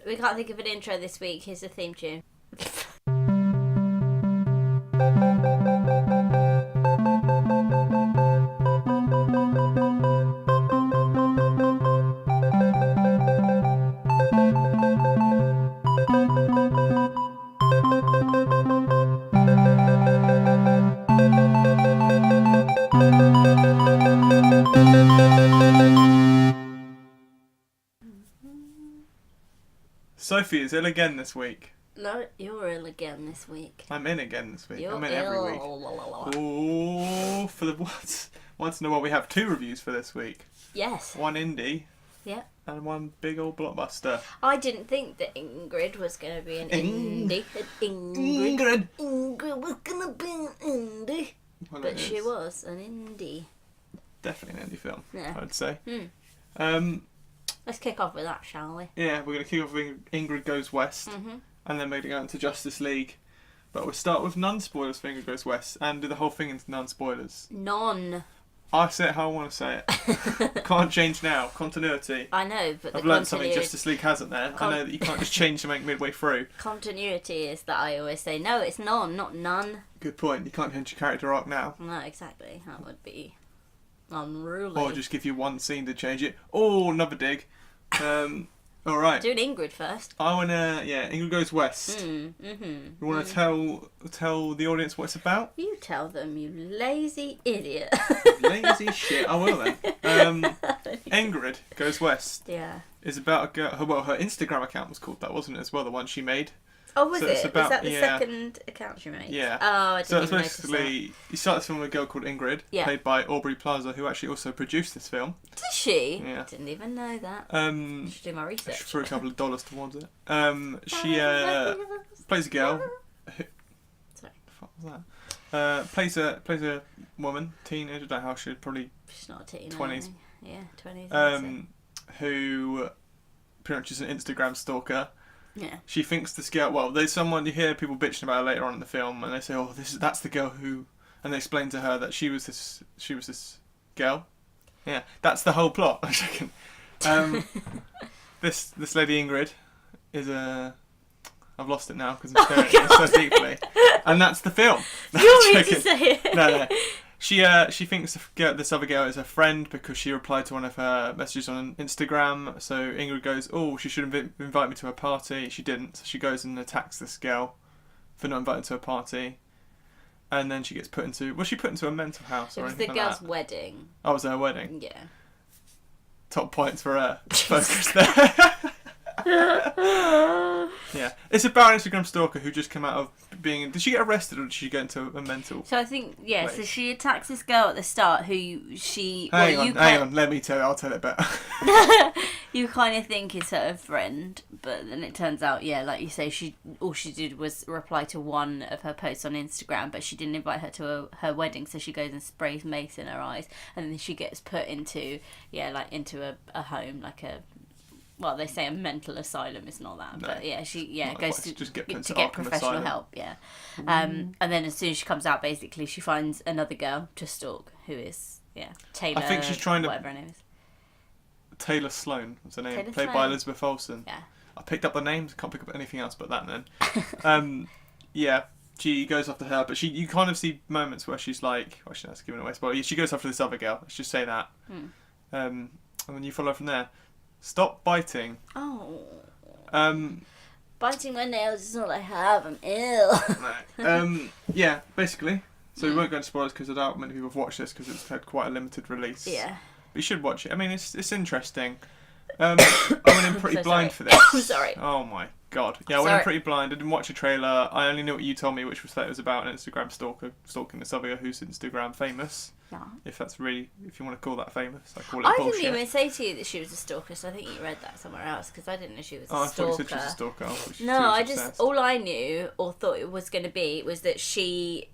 We can't think of an intro this week. Here's the theme tune. Sophie is ill again this week. No, you're ill again this week. I'm in again this week. You're I'm in ill. every week. Oh, for the want to know what we have 2 reviews for this week. Yes. 1 indie. Yeah. And 1 big old blockbuster. I didn't think that Ingrid was going to be an indie. Ingrid. Ingrid was going to be an indie. Well, But she was an indie. Definitely an indie film, Yeah. I would say. Let's kick off with that, shall we? Yeah, we're going to kick off with Ingrid Goes West. And then we're going to go into Justice League. But we'll start with non-spoilers for Ingrid Goes West. And do the whole thing into non-spoilers. I say it how I want to say it. Can't change now. Continuity. I know, but I've learned something Justice League hasn't there. I know that you can't just change something midway through. Continuity is that I always say, no, it's non, not none. Good point. You can't change your character arc now. No, exactly. That would be unruly. Or just give you 1 scene to change it. Oh, another dig. Alright. Doing Ingrid first. I want to, Ingrid Goes West. You want to tell the audience what it's about? You tell them, you lazy idiot. Lazy shit. I will then. Ingrid Goes West. Yeah. Is about a girl. Well, her Instagram account was called that, wasn't it? As well, the one she made. Oh, was So it? it's about- was that the yeah. second account you made? Yeah. Oh, I So didn't it's even notice that. basically you start this film with a girl called Ingrid, Yeah. played by Aubrey Plaza, who actually also produced this film. Did she? Yeah. Didn't even know that. I Should do my research. threw a couple of dollars towards it. She plays a girl. Sorry. What was that? Plays a woman, teenager. I don't know how she probably She's not a teen. 20s. Yeah, 20s. who pretty much is an Instagram stalker. Yeah. She thinks this girl. Well, there's someone you hear people bitching about her later on in the film, and they say, "Oh, that's the girl who," and they explain to her that she was this girl. Yeah, that's the whole plot. I'm joking. This lady Ingrid is a. I've lost it now because I'm staring at it so deeply, and that's the film. You want me to say it? No. She thinks this other girl is her friend because she replied to one of her messages on Instagram. So Ingrid goes, "Oh, she should invite me to her party." She didn't. So she goes and attacks this girl for not inviting to her party, and then she gets put into. Was she put into a mental house It or was the anything like girl's that? wedding. Oh, it was her wedding. Yeah. Top points for her. Focus there. Yeah, it's about an Instagram stalker who just came out of being. Did she get arrested or did she get into a mental? So I think place? So she attacks this girl at the start who she. Hang on. Let me tell you. I'll tell it better. You kind of think is her friend, but then it turns out, like you say, all she did was reply to one of her posts on Instagram, but she didn't invite her to her wedding, so she goes and sprays mace in her eyes, and then she gets put into into a home, like a. Well, they say a mental asylum. It's not that, No, but she goes to just get put into get Arkham professional Asylum. help. Yeah, and then as soon as she comes out, basically she finds another girl to stalk, who is Taylor. I think she's trying to. whatever her name is. Taylor Sloan was her name, Taylor played by Sloan. Elizabeth Olsen. Yeah. I picked up the names. Can't pick up anything else but that. Then, she goes after her, but you kind of see moments where she's like, well, that's giving away spoiler. She goes after this other girl. Let's just say that. And then you follow from there. Stop biting. Oh. Um, Biting my nails is all I have. I'm ill. Basically. So we won't go into spoilers because I doubt many people have watched this because it's had quite a limited release. Yeah. But you should watch it. I mean, it's interesting. I went in pretty So blind sorry. for this. I'm sorry. Oh my god. Yeah, I went in Sorry. pretty blind. I didn't watch a trailer. I only knew what you told me, which was that it was about an Instagram stalker stalking this other girl who's Instagram famous. Yeah. If you want to call that famous, I call it I bullshit. didn't even say to you that she was a stalker, so I think you read that somewhere else because I didn't know she was a I thought stalker. you said she was a stalker. I thought she No, was I obsessed. all I knew or thought it was going to be was that she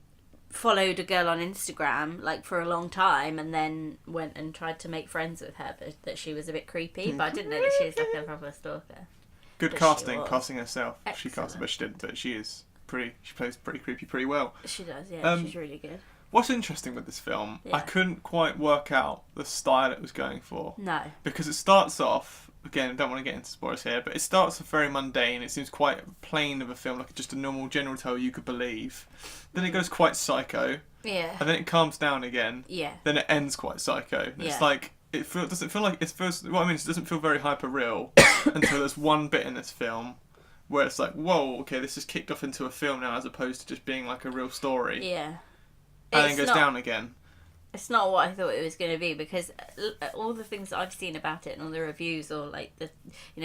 followed a girl on Instagram for a long time and then went and tried to make friends with her, but that she was a bit creepy. But I didn't know that she was a proper stalker. Good But casting, she was. casting herself. She Excellent. casted, but she didn't. But she plays pretty creepy pretty well. She does, yeah. Um, She's really good. What's interesting with this film, I Yeah. couldn't quite work out the style it was going for. No. Because it starts off, again, I don't want to get into spoilers here, but it starts off very mundane. It seems quite plain of a film, like just a normal general tale you could believe. Then it goes quite psycho, Yeah. and then it calms down again. Yeah. Then it ends quite psycho. And Yeah. it's like, doesn't feel like, it feels, what I mean is it doesn't feel very hyper real until there's one bit in this film where it's like, whoa, okay, this is kicked off into a film now as opposed to just being like a real story. Yeah. And then goes down again. It's not what I thought it was going to be, because all the things that I've seen about it and all the reviews, or like the,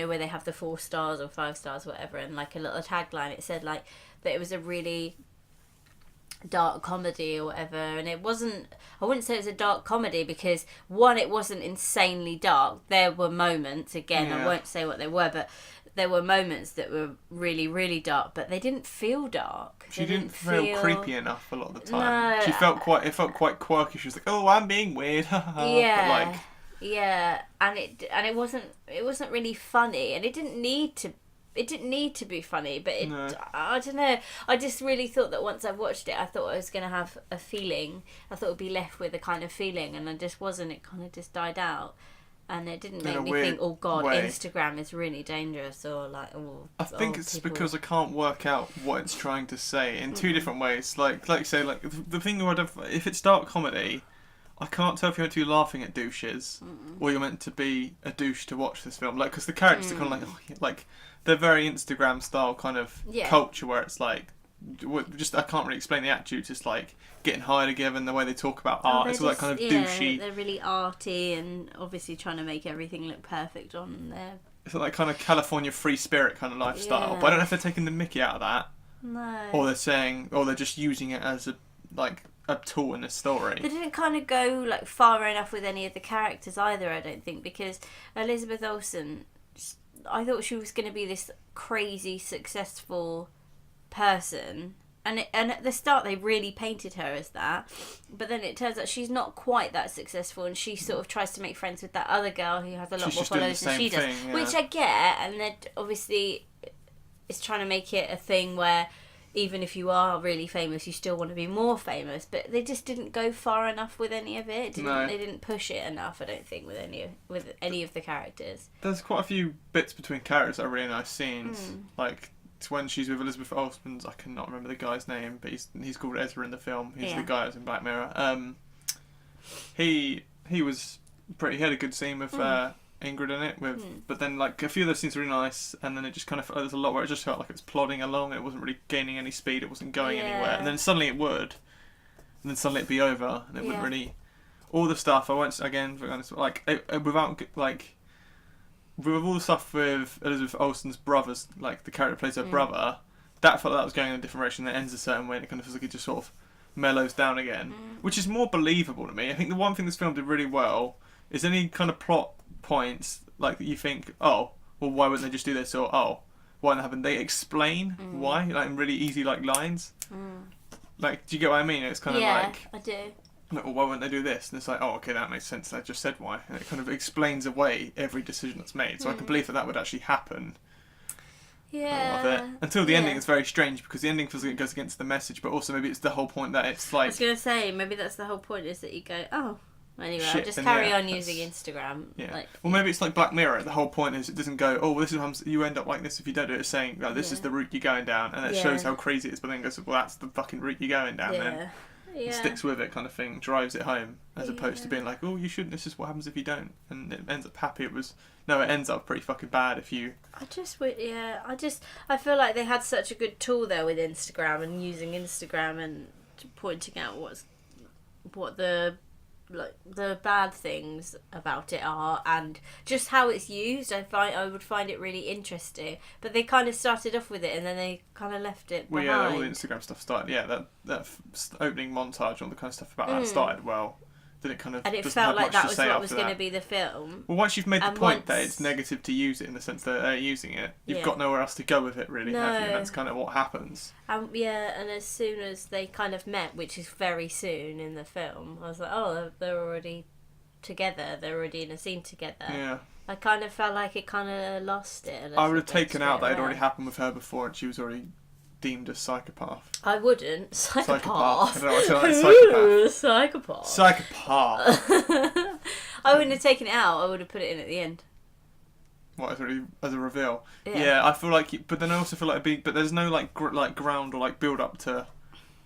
where they have the 4 stars or 5 stars, whatever, and like a little tagline, it said like that it was a really dark comedy or whatever, and it wasn't. I wouldn't say it was a dark comedy because, one, it wasn't insanely dark. There were moments, again, I won't say what they were, but there were moments that were really, really dark, but they didn't feel dark. She didn't feel creepy enough a lot of the time. No. She felt quite quirky. She was like, "Oh, I'm being weird." Yeah. But like, yeah, and it wasn't really funny, and it didn't need to be funny, but I don't know. I just really thought that once I watched it, I thought I was going to have a feeling. I thought I'd be left with a kind of feeling, and I just wasn't. It kind of just died out. And it didn't make me think, oh God, way. Instagram is really dangerous, or like, oh. I think it's people... because I can't work out what it's trying to say in two different ways. Like you say, like the thing where if it's dark comedy, I can't tell if you're meant to be laughing at douches or you're meant to be a douche to watch this film. Like, because the characters are kind of like, oh, yeah, like they're very Instagram style kind of culture where it's like, just I can't really explain the attitude. Just like getting high together and the way they talk about art. It's all that kind of douchey. They're really arty and obviously trying to make everything look perfect on there. It's like kind of California free spirit kind of lifestyle. Yeah. But I don't know if they're taking the mickey out of that. No. Or they're just using it as a tool in a story. They didn't kind of go like far enough with any of the characters either, I don't think, because Elizabeth Olsen, I thought she was going to be this crazy successful person, and at the start they really painted her as that, but then it turns out she's not quite that successful, and she sort of tries to make friends with that other girl who has a lot more followers than she does, which I get, and then obviously it's trying to make it a thing where even if you are really famous you still want to be more famous, but they just didn't go far enough with any of it. They didn't push it enough, I don't think, with any of the characters. There's quite a few bits between characters that are really nice scenes, like it's when she's with Elizabeth Olsen's, I cannot remember the guy's name, but he's called Ezra in the film. He's the guy who's in Black Mirror. He was pretty. He had a good scene with Ingrid in it. But then like a few of those scenes were really nice, and then it just kind of there's a lot where it just felt like it was plodding along. And it wasn't really gaining any speed. It wasn't going anywhere. And then suddenly it would, and then suddenly it'd be over, and it wouldn't really. All the stuff I won't again like without like. With all the stuff with Elizabeth Olsen's brothers, like the character plays her brother, that felt like that was going in a different direction. That ends a certain way, and it kind of feels like it just sort of mellows down again, which is more believable to me. I think the one thing this film did really well is any kind of plot points like that you think, oh, well, why wouldn't they just do this, or oh, why not happen? They explain why, like in really easy like lines. Like, do you get what I mean? It's kind of like, I do. Like, well, why wouldn't they do this? And it's like, oh, okay, that makes sense. I just said why. And it kind of explains away every decision that's made. So I can believe that would actually happen. Yeah. Until the ending, it's very strange because the ending feels like it goes against the message, but also maybe it's the whole point that it's like. I was going to say, maybe that's the whole point, is that you go, oh, anyway, shit, I'll just carry on using Instagram. Yeah. Like, well, maybe it's like Black Mirror. The whole point is it doesn't go, oh, well, this is what happens, you end up like this if you don't do it. It's saying, oh, this is the route you're going down, and it shows how crazy it is, but then goes, well, that's the fucking route you're going down then. Yeah. Sticks with it kind of thing, drives it home, as opposed to being like, oh, you shouldn't, this is what happens if you don't, and it ends up happy. It ends up pretty fucking bad if you. I feel like they had such a good tool there with Instagram, and using Instagram and pointing out what the bad things about it are, and just how it's used. I would find it really interesting, but they kind of started off with it and then they kind of left it behind. Well, all the Instagram stuff started. Yeah, that opening montage, all the kind of stuff about that started well. Then it kind of, and it felt like that was what was going to be the film. Well, once you've made the point that it's negative to use it in the sense that they're using it, you've got nowhere else to go with it, really, have you? That's kind of what happens. And as soon as they kind of met, which is very soon in the film, I was like, oh, they're already together. They're already in a scene together. Yeah. I kind of felt like it kind of lost it. I would have taken out that it already happened with her before, and she was already deemed a psychopath. I wouldn't. Psychopath. I don't know what to say, like, Psychopath. Psychopath. I wouldn't have taken it out. I would have put it in at the end. What, as a reveal? Yeah. I feel like, but then I also feel like but there's no like ground or like build up to.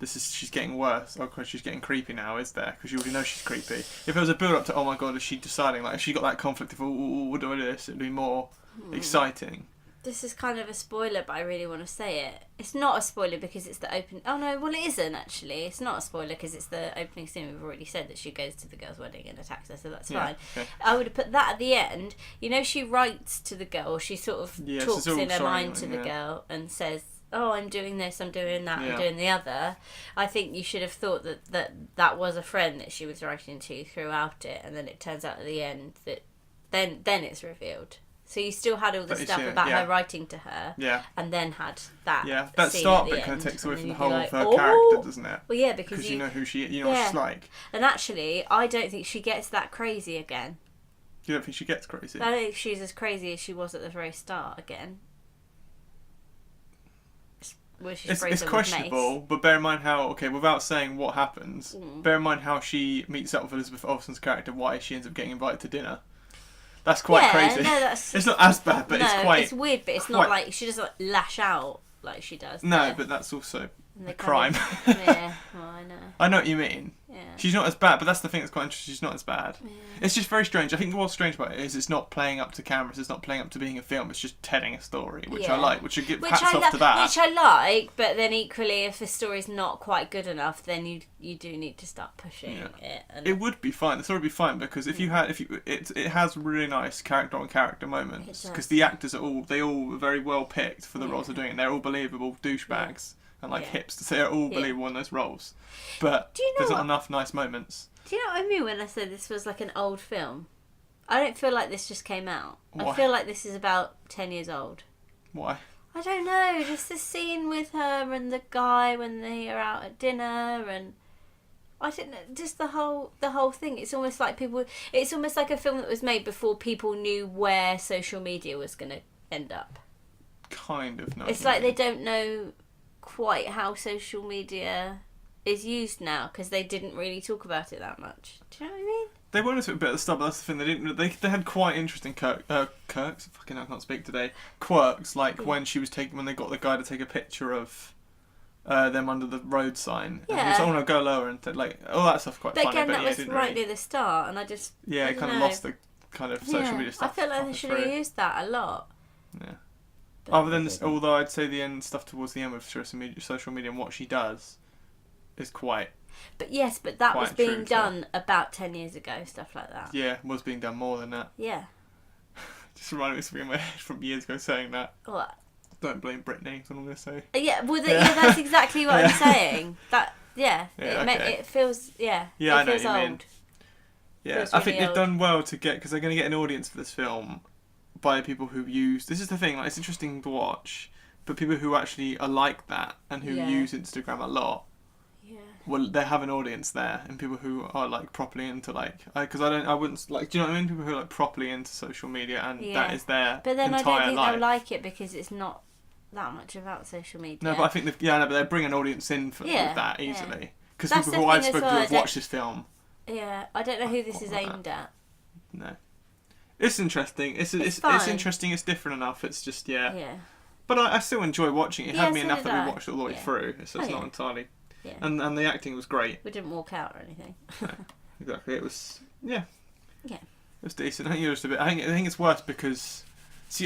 She's getting worse. Oh, because she's getting creepy now, is there? Because you already know she's creepy. If there was a build up to, oh my god, is she deciding? Like, if she got that conflict of, what do I do this? It'd be more exciting. This is kind of a spoiler, but I really want to say it. It's not a spoiler because it's the open... Oh, no, well, it isn't, actually. It's not a spoiler because it's the opening scene. We've already said that she goes to the girl's wedding and attacks her, so that's fine. Okay. I would have put that at the end. You know, she writes to the girl. She sort of talks in her mind to the girl and says, oh, I'm doing this, I'm doing that, I'm doing the other. I think you should have thought that was a friend that she was writing to throughout it, and then it turns out at the end that then it's revealed. So you still had all the stuff about her writing to her, and then had that. Yeah, that start bit kind of takes away from the whole of her character, doesn't it? Well, yeah, because you know who she, you know what she's like. And actually, I don't think she gets that crazy again. You don't think she gets crazy? I don't think she's as crazy as she was at the very start again. It's questionable, but bear in mind how, without saying what happens, bear in mind how she meets up with Elizabeth Olsen's character, why she ends up getting invited to dinner. That's quite crazy. No, it's not as bad, but it's quite... it's weird, but it's not like... She doesn't lash out like she does. No, but that's also a crime. Yeah, well, I know. I know what you mean. Yeah. She's not as bad, but that's the thing that's quite interesting. She's not as bad. Yeah. It's just very strange. I think what's strange about it is it's not playing up to cameras. It's not playing up to being a film. It's just telling a story, which I like. Which I give hats off to that. Which I like, but then equally, if the story's not quite good enough, then you do need to start pushing it. And it would be fine. The story would be fine because it has really nice character on character moments because the actors are all very well picked for the roles they're doing. And they're all believable douchebags. And like hipsters, they're all believable in those roles. But there's not enough nice moments. Do you know what I mean when I said this was like an old film? I don't feel like this just came out. Why? I feel like this is about 10 years old. Why? I don't know. Just the scene with her and the guy when they are out at dinner, and I don't know. Just the whole thing. It's almost like It's almost like a film that was made before people knew where social media was going to end up. Kind of. No. It's like they don't know quite how social media is used now because they didn't really talk about it that much. Do you know what I mean? They went into it a bit at the start, but that's the thing. They didn't. They had quite interesting quirks. Fucking I can't speak today. Quirks like when they got the guy to take a picture of them under the road sign. Yeah. And he was like, oh no, go lower and all that stuff quite funny. Again, but that was right near the start, and I just it kind of lost the kind of social media stuff. I feel like they should have used that a lot. Yeah. Other than this, although I'd say the end stuff towards the end with social media and what she does is quite. But that was being done about 10 years ago, stuff like that. Yeah, was being done more than that. Yeah. Just reminded me of something in my head from years ago saying that. What? Don't blame Britney, is what I'm going to say. Yeah, well, that's exactly what I'm saying. It feels, I it know feels what you old. mean. Yeah, I think they've done well to get, because they're going to get an audience for this film by people who use, this is the thing, like it's interesting to watch, but people who actually are like that and who use Instagram a lot, well, they have an audience there, and people who are like properly into because I wouldn't like, do you know what I mean? People who are like properly into social media and that is their But then entire I don't think life. they'll like it because it's not that much about social media. No, but I think but they bring an audience in with that easily. Because people who I've spoken to have watched this film. Yeah, I don't know who this is aimed at. No. It's interesting. It's interesting. It's different enough. It's just Yeah. But I still enjoy watching it. It had me enough that we watched it all the way through. So it's not entirely. Yeah. And the acting was great. We didn't walk out or anything. No, exactly. It was Yeah. It was decent. I think it was just a bit. I think it's worse because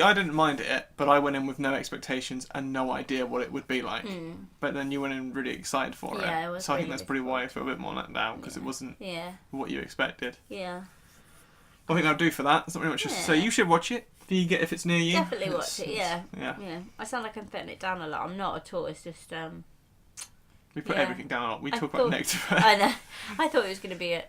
I didn't mind it, but I went in with no expectations and no idea what it would be like. But then you went in really excited for it. Yeah, it was. So I think that's probably why I feel a bit more let down because it wasn't what you expected. Yeah. I think that'll do for that. There's not really much to say. You should watch it if it's near you. Definitely watch it. Yeah. I sound like I'm putting it down a lot. I'm not at all. It's just we put everything down a lot. We talk about negative. I know. I thought it was going to be a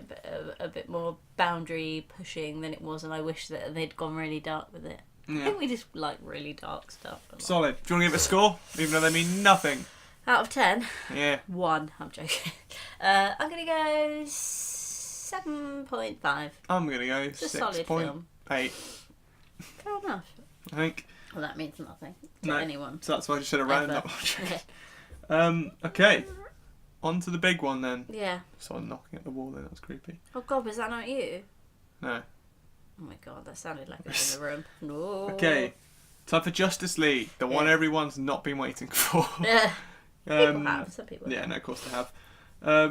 bit more boundary pushing than it was, and I wish that they'd gone really dark with it. Yeah. I think we just like really dark stuff. Solid. Do you want to give it a score, even though they mean nothing? Out of 10? Yeah. 1. I'm joking. I'm going to go 7.5. I'm going to go 6.8. Fair enough. I think Well, that means nothing to No. anyone. So that's why I just said a random. Yeah. Okay. On to the big one then. Yeah. Someone knocking at the wall then, that was creepy. Oh God, was that not you? No. Oh my God, that sounded like it was in the room. No. Okay. Time for Justice League, the one everyone's not been waiting for. Yeah. People have, some people Yeah, have. no, of course they have.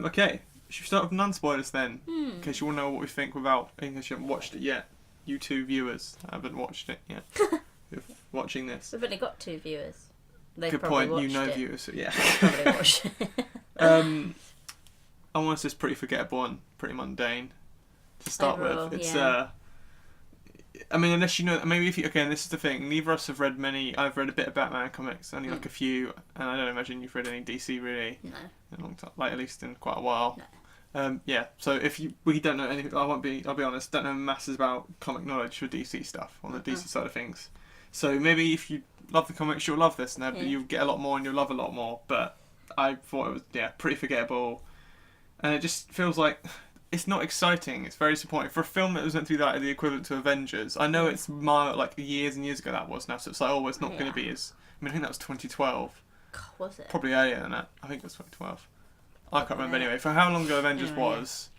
Okay. Should we start with non-spoilers then? In case you want to know what we think without, in case you haven't watched it yet. You two viewers haven't watched it yet. You're watching this. We've only got 2 viewers. They've Good probably point, you know watched it. viewers, so yeah. Probably watched it. I want to say it's pretty forgettable and pretty mundane to start Overall, with. It's yeah. I mean, unless you know, maybe if you, again, this is the thing, neither of us have read many. I've read a bit of Batman comics, only like a few, and I don't imagine you've read any DC really No. in a long time, like at least in quite a while. No. Yeah, so if we don't know anything, I'll be honest, don't know masses about comic knowledge for DC stuff on the DC side of things. So maybe if you love the comics, you'll love this, and you'll get a lot more, and you'll love a lot more. But I thought it was pretty forgettable, and it just feels like it's not exciting. It's very disappointing for a film that was meant to be like the equivalent to Avengers. I know it's like years and years ago that was now, so it's like it's not going to be as. I mean, I think that was 2012. God, was it? Probably earlier than that. I think it was 2012. I can't remember anyway. For how long ago Avengers was,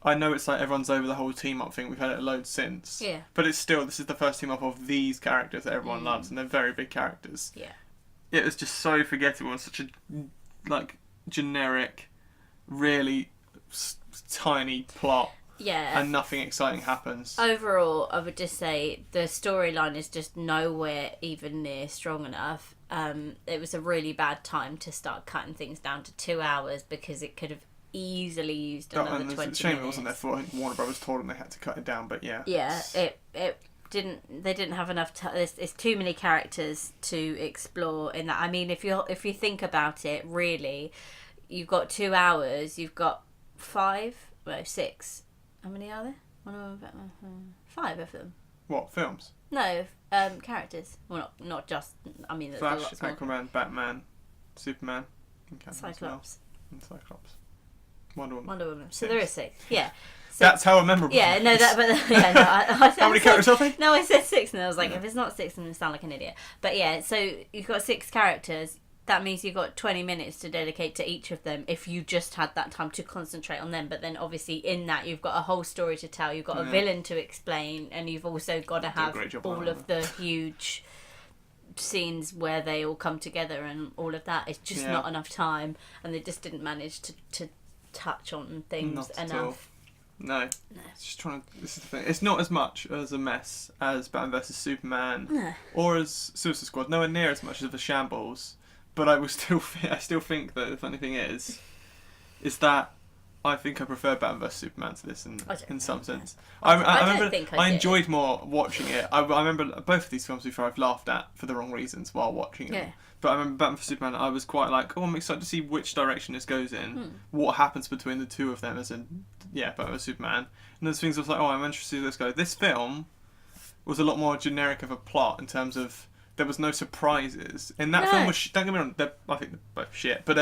I know it's like everyone's over the whole team up thing. We've had it loads since. Yeah. But it's still, this is the first team up of these characters that everyone loves, and they're very big characters. Yeah. It was just so forgettable and such a like generic, really tiny plot. Yeah. And nothing exciting happens. Overall, I would just say the storyline is just nowhere even near strong enough. It was a really bad time to start cutting things down to 2 hours because it could have easily used another 20 minutes. It's a shame it wasn't their fault. I think Warner Brothers told them they had to cut it down, but yeah. Yeah, it didn't. They didn't have enough time. It's too many characters to explore in that. I mean, if you think about it, really, you've got 2 hours. You've got 6. How many are there? 5 of them. What, films? No, characters. Well, not just. I mean, there's Flash, lots more. Aquaman, Batman, Superman, and Cyclops. And Cyclops. Wonder Woman. Wonder Woman. So 6. there is 6. Yeah. So, That's how memorable. yeah, no, that. But yeah, no, I How many characters are there? No, I said 6, and I was like, if it's not 6, then I sound like an idiot. But yeah, so you've got 6 characters. That means you've got 20 minutes to dedicate to each of them if you just had that time to concentrate on them. But then obviously in that you've got a whole story to tell, you've got a villain to explain, and you've also got to have all of the huge scenes where they all come together and all of that. It's just not enough time, and they just didn't manage to touch on things Not at enough. all. No. It's just trying to. This is the thing. It's not as much as a mess as Batman vs Superman or as Suicide Squad. Nowhere near as much as a shambles. But I still think that the funny thing is that I think I prefer Batman vs Superman to this in some sense. I remember I enjoyed more watching it. I remember both of these films before I've laughed at for the wrong reasons while watching them. Yeah. But I remember Batman vs Superman. I was quite like, I'm excited to see which direction this goes in. What happens between the two of them, as in Batman vs Superman. And there's things I was like, I'm interested to see this go. This film was a lot more generic of a plot in terms of. There was no surprises in that film. Don't get me wrong, I think they're both shit. But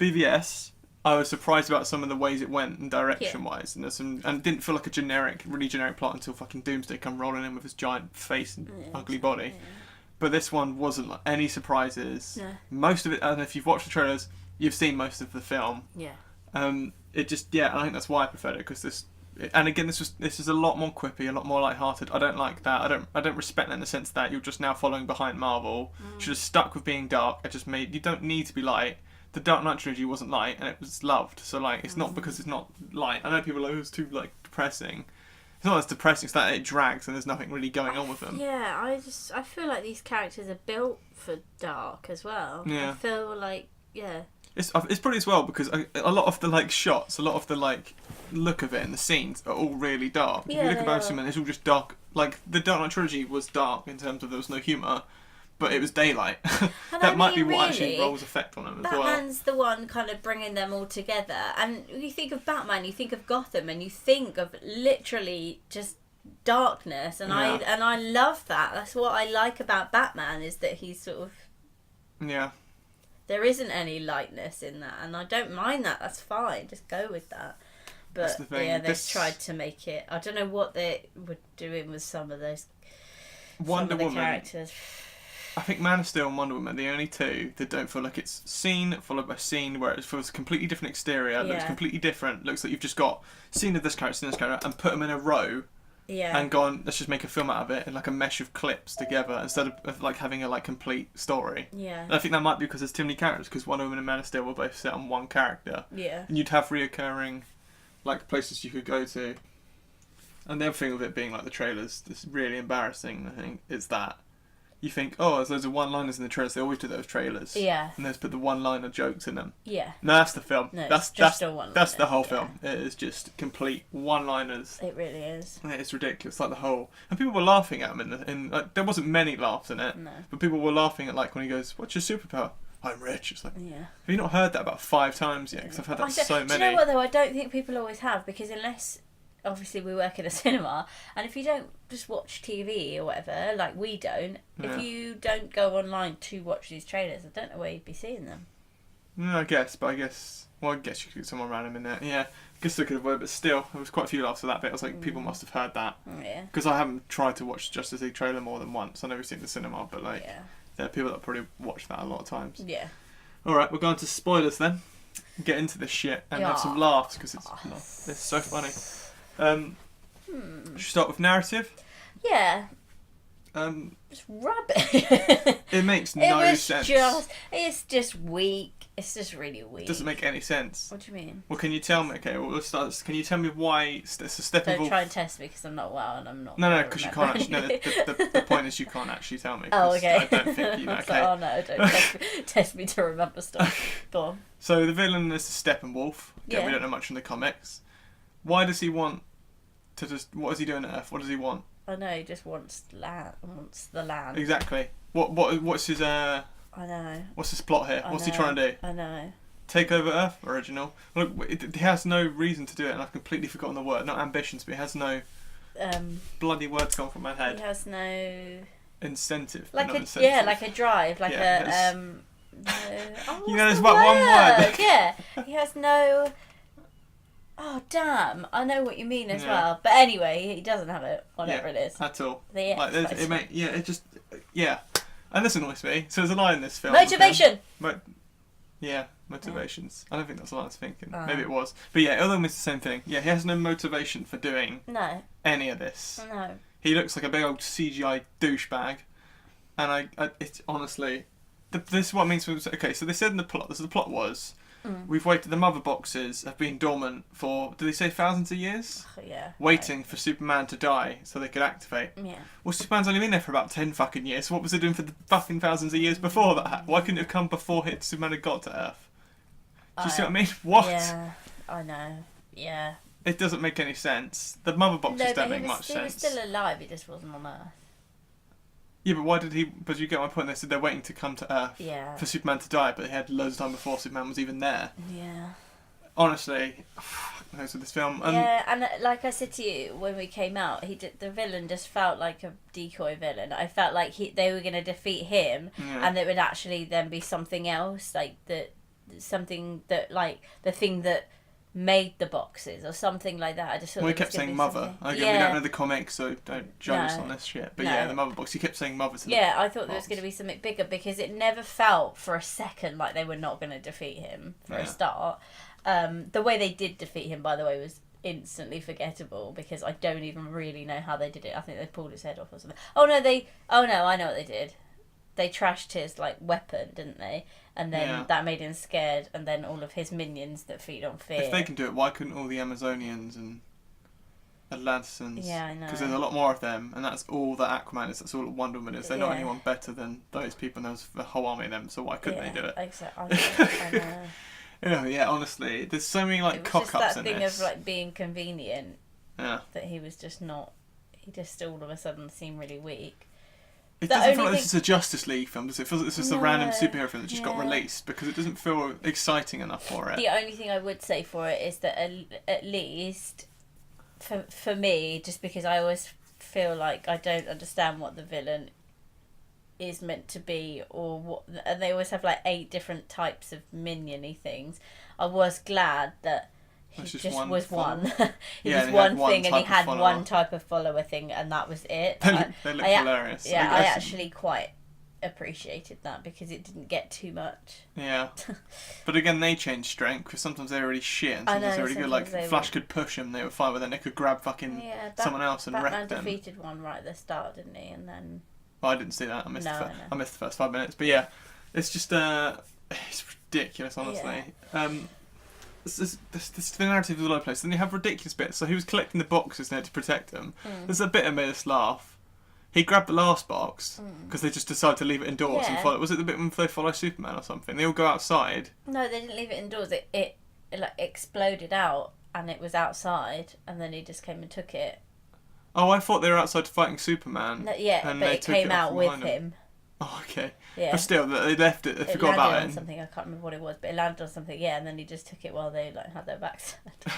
BVS, I was surprised about some of the ways it went and direction-wise, and it didn't feel like a really generic plot until fucking Doomsday come rolling in with his giant face and ugly body. Yeah. But this one wasn't like any surprises. Yeah. Most of it, and if you've watched the trailers, you've seen most of the film. Yeah. It just and I think that's why I preferred it because this. And again, this is a lot more quippy, a lot more light-hearted. I don't like that. I don't respect that in the sense that you're just now following behind Marvel. Should have stuck with being dark. You don't need to be light. The Dark Knight trilogy wasn't light, and it was loved. So like, it's not because it's not light. I know people are like, it's too like depressing. It's not as depressing. It's that it drags and there's nothing really going on with them. Yeah, I feel like these characters are built for dark as well. Yeah. I feel like It's probably as well because a lot of the like shots, a lot of the like look of it and the scenes are all really dark. Yeah, if you look at Batman, it's all just dark. Like the Dark Knight trilogy was dark in terms of there was no humour, but it was daylight. That might be what actually rolls effect on them as well. Batman's the one kind of bringing them all together. And you think of Batman, you think of Gotham, and you think of literally just darkness. And I love that. That's what I like about Batman is that he's sort of there isn't any lightness in that, and I don't mind that. That's fine. Just go with that. But the thing. They've tried to make it. I don't know what they were doing with some of those Wonder some of the Woman. characters. I think Man of Steel and Wonder Woman are the only two that don't feel like it's scene followed by scene, where it feels a completely different exterior, looks completely different, looks like you've just got scene of this character, scene of this character, and put them in a row. Yeah. And gone, let's just make a film out of it in like a mesh of clips together instead of like having a like complete story. Yeah. And I think that might be because there's too many characters, because Wonder Woman and Man of Steel were both set on one character. Yeah. And you'd have reoccurring like places you could go to. And the other thing with it being like the trailers, that's really embarrassing, I think, is that you think, oh, there's loads of one-liners in the trailers. They always do those trailers. Yeah. And they just put the one-liner jokes in them. Yeah. No, that's the film. No, that's it's just a one-liner. That's the whole film. It is just complete one-liners. It really is. It's ridiculous, like the whole... And people were laughing at him in like, there wasn't many laughs in it. No. But people were laughing at like when he goes, what's your superpower? I'm rich. It's like, Yeah. have you not heard that about 5 times yet? Because I've heard that so many. Do you know what though? I don't think people always have, because unless... Obviously we work in a cinema, and if you don't just watch TV or whatever, like we don't, if you don't go online to watch these trailers, I don't know where you'd be seeing them. No, I guess you could get someone random in there. Yeah, I guess they could avoid, but still, there was quite a few laughs at that bit. I was like, people must have heard that. Yeah. Because I haven't tried to watch Justice League trailer more than once. I've never seen it in the cinema, but like, there are people that probably watch that a lot of times. Yeah. Alright, we're going to spoilers then. Get into this shit and have some laughs, because it's so funny. Should we start with narrative? Yeah. Just rubbish. It makes no sense. It's just weak. It's just really weak. Doesn't make any sense. What do you mean? Well, can you tell me? Okay, well, let's start. Can you tell me why it's a step involved? Don't try and test me, because I'm not well and I'm not. No, because you can't actually. No, the point is you can't actually tell me. Oh, okay. I don't think you know. Okay. Like, oh no, don't test me to remember stuff. Go on. So the villain is Steppenwolf. Again, we don't know much in the comics. Why does he want to just? What is he doing at Earth? What does he want? I know, he just wants land. Wants the land. Exactly. What's his I know. What's his plot here? What's he trying to do? I know. Take over Earth? Original. Look, he has no reason to do it, and I've completely forgotten the word. Not ambitions, but he has no... bloody words gone from my head. He has no... Incentive. Like incentive. like a drive, like no. Oh, you know, there's about one word. Yeah, he has no... Oh, damn. I know what you mean as well. But anyway, he doesn't have it, whatever it is. At all. Like, it just... Yeah. And this annoys me. So there's a line in this film. Motivation! Motivations. I don't think that's what I was thinking. Maybe it was. But yeah, although it's the same thing. Yeah, he has no motivation for doing any of this. No. He looks like a big old CGI douchebag. And it's honestly... This is what it means... Okay, so they said in the plot... The plot was... We've waited. The mother boxes have been dormant for, did they say thousands of years? Yeah. Waiting for Superman to die so they could activate. Yeah. Well, Superman's only been there for about 10 fucking years. So what was it doing for the fucking thousands of years before that? Why couldn't it have come before Superman had got to Earth? Do you see what I mean? What? Yeah, I know. Yeah. It doesn't make any sense. The mother boxes don't make much sense. He was still alive. He just wasn't on Earth. Yeah, but why did he... But you get my point. They said they're waiting to come to Earth for Superman to die, but they had loads of time before Superman was even there. Yeah. Honestly, knows with this film. Yeah, and like I said to you when we came out, the villain just felt like a decoy villain. I felt like they were going to defeat him, and it would actually then be something else, like something that like the thing that made the boxes or something like that. I just thought he kept saying mother. Again, we don't know the comics, so don't judge us on this shit. But the mother box, he kept saying mother to the I thought there was going to be something bigger, because it never felt for a second like they were not going to defeat him for a start. The way they did defeat him, by the way, was instantly forgettable, because I don't even really know how they did it. I think they pulled his head off or something. I know what they did. They trashed his weapon, didn't they? And then that made him scared, and then all of his minions that feed on fear. If they can do it, why couldn't all the Amazonians and Atlanteans? Yeah, I know. Because there's a lot more of them, and that's all that Aquaman is. That's all that Wonder Woman is. They're not anyone better than those people, and there was a whole army of them. So why couldn't they do it? Exactly. I know. Yeah, honestly, there's so many cock-ups in this. It was just that thing of being convenient. Yeah. That he was just not. He just all of a sudden seemed really weak. It doesn't feel like this is a Justice League film, does it? It feels like this is a random superhero film that just got released, because it doesn't feel exciting enough for it. The only thing I would say for it is that at least, for me, just because I always feel like I don't understand what the villain is meant to be, or what, and they always have 8 different types of minion-y things. I was glad that He It's just just one was follower. one. He Yeah, was and he had one one thing, and he type of had follower. one type of follower thing, and that was it. They look hilarious. Yeah, I I guess. actually quite appreciated that because it didn't get too much. Yeah. But again, they changed strength because sometimes they were really shit and sometimes they were really good. Like, Flash could push them, they were fine, but then they could grab fucking someone else and Batman wreck them. defeated one right at the start, didn't he? And then... Oh, I didn't see that. I missed the first 5 minutes. But yeah, it's just, it's ridiculous, honestly. Yeah. The narrative is all over the place. Then you have ridiculous bits. So he was collecting the boxes now to protect them. There's a bit that made us laugh. He grabbed the last box because they just decided to leave it indoors and follow. Was it the bit when they follow Superman or something? They all go outside. No, they didn't leave it indoors. It like exploded out and it was outside, and then he just came and took it. Oh, I thought they were outside fighting Superman. No, yeah, and but it came out with him. Oh, okay. Yeah. But still, they left it. They forgot about it. It landed on something. I can't remember what it was, but it landed on something. Yeah, and then he just took it while they like had their backs turned.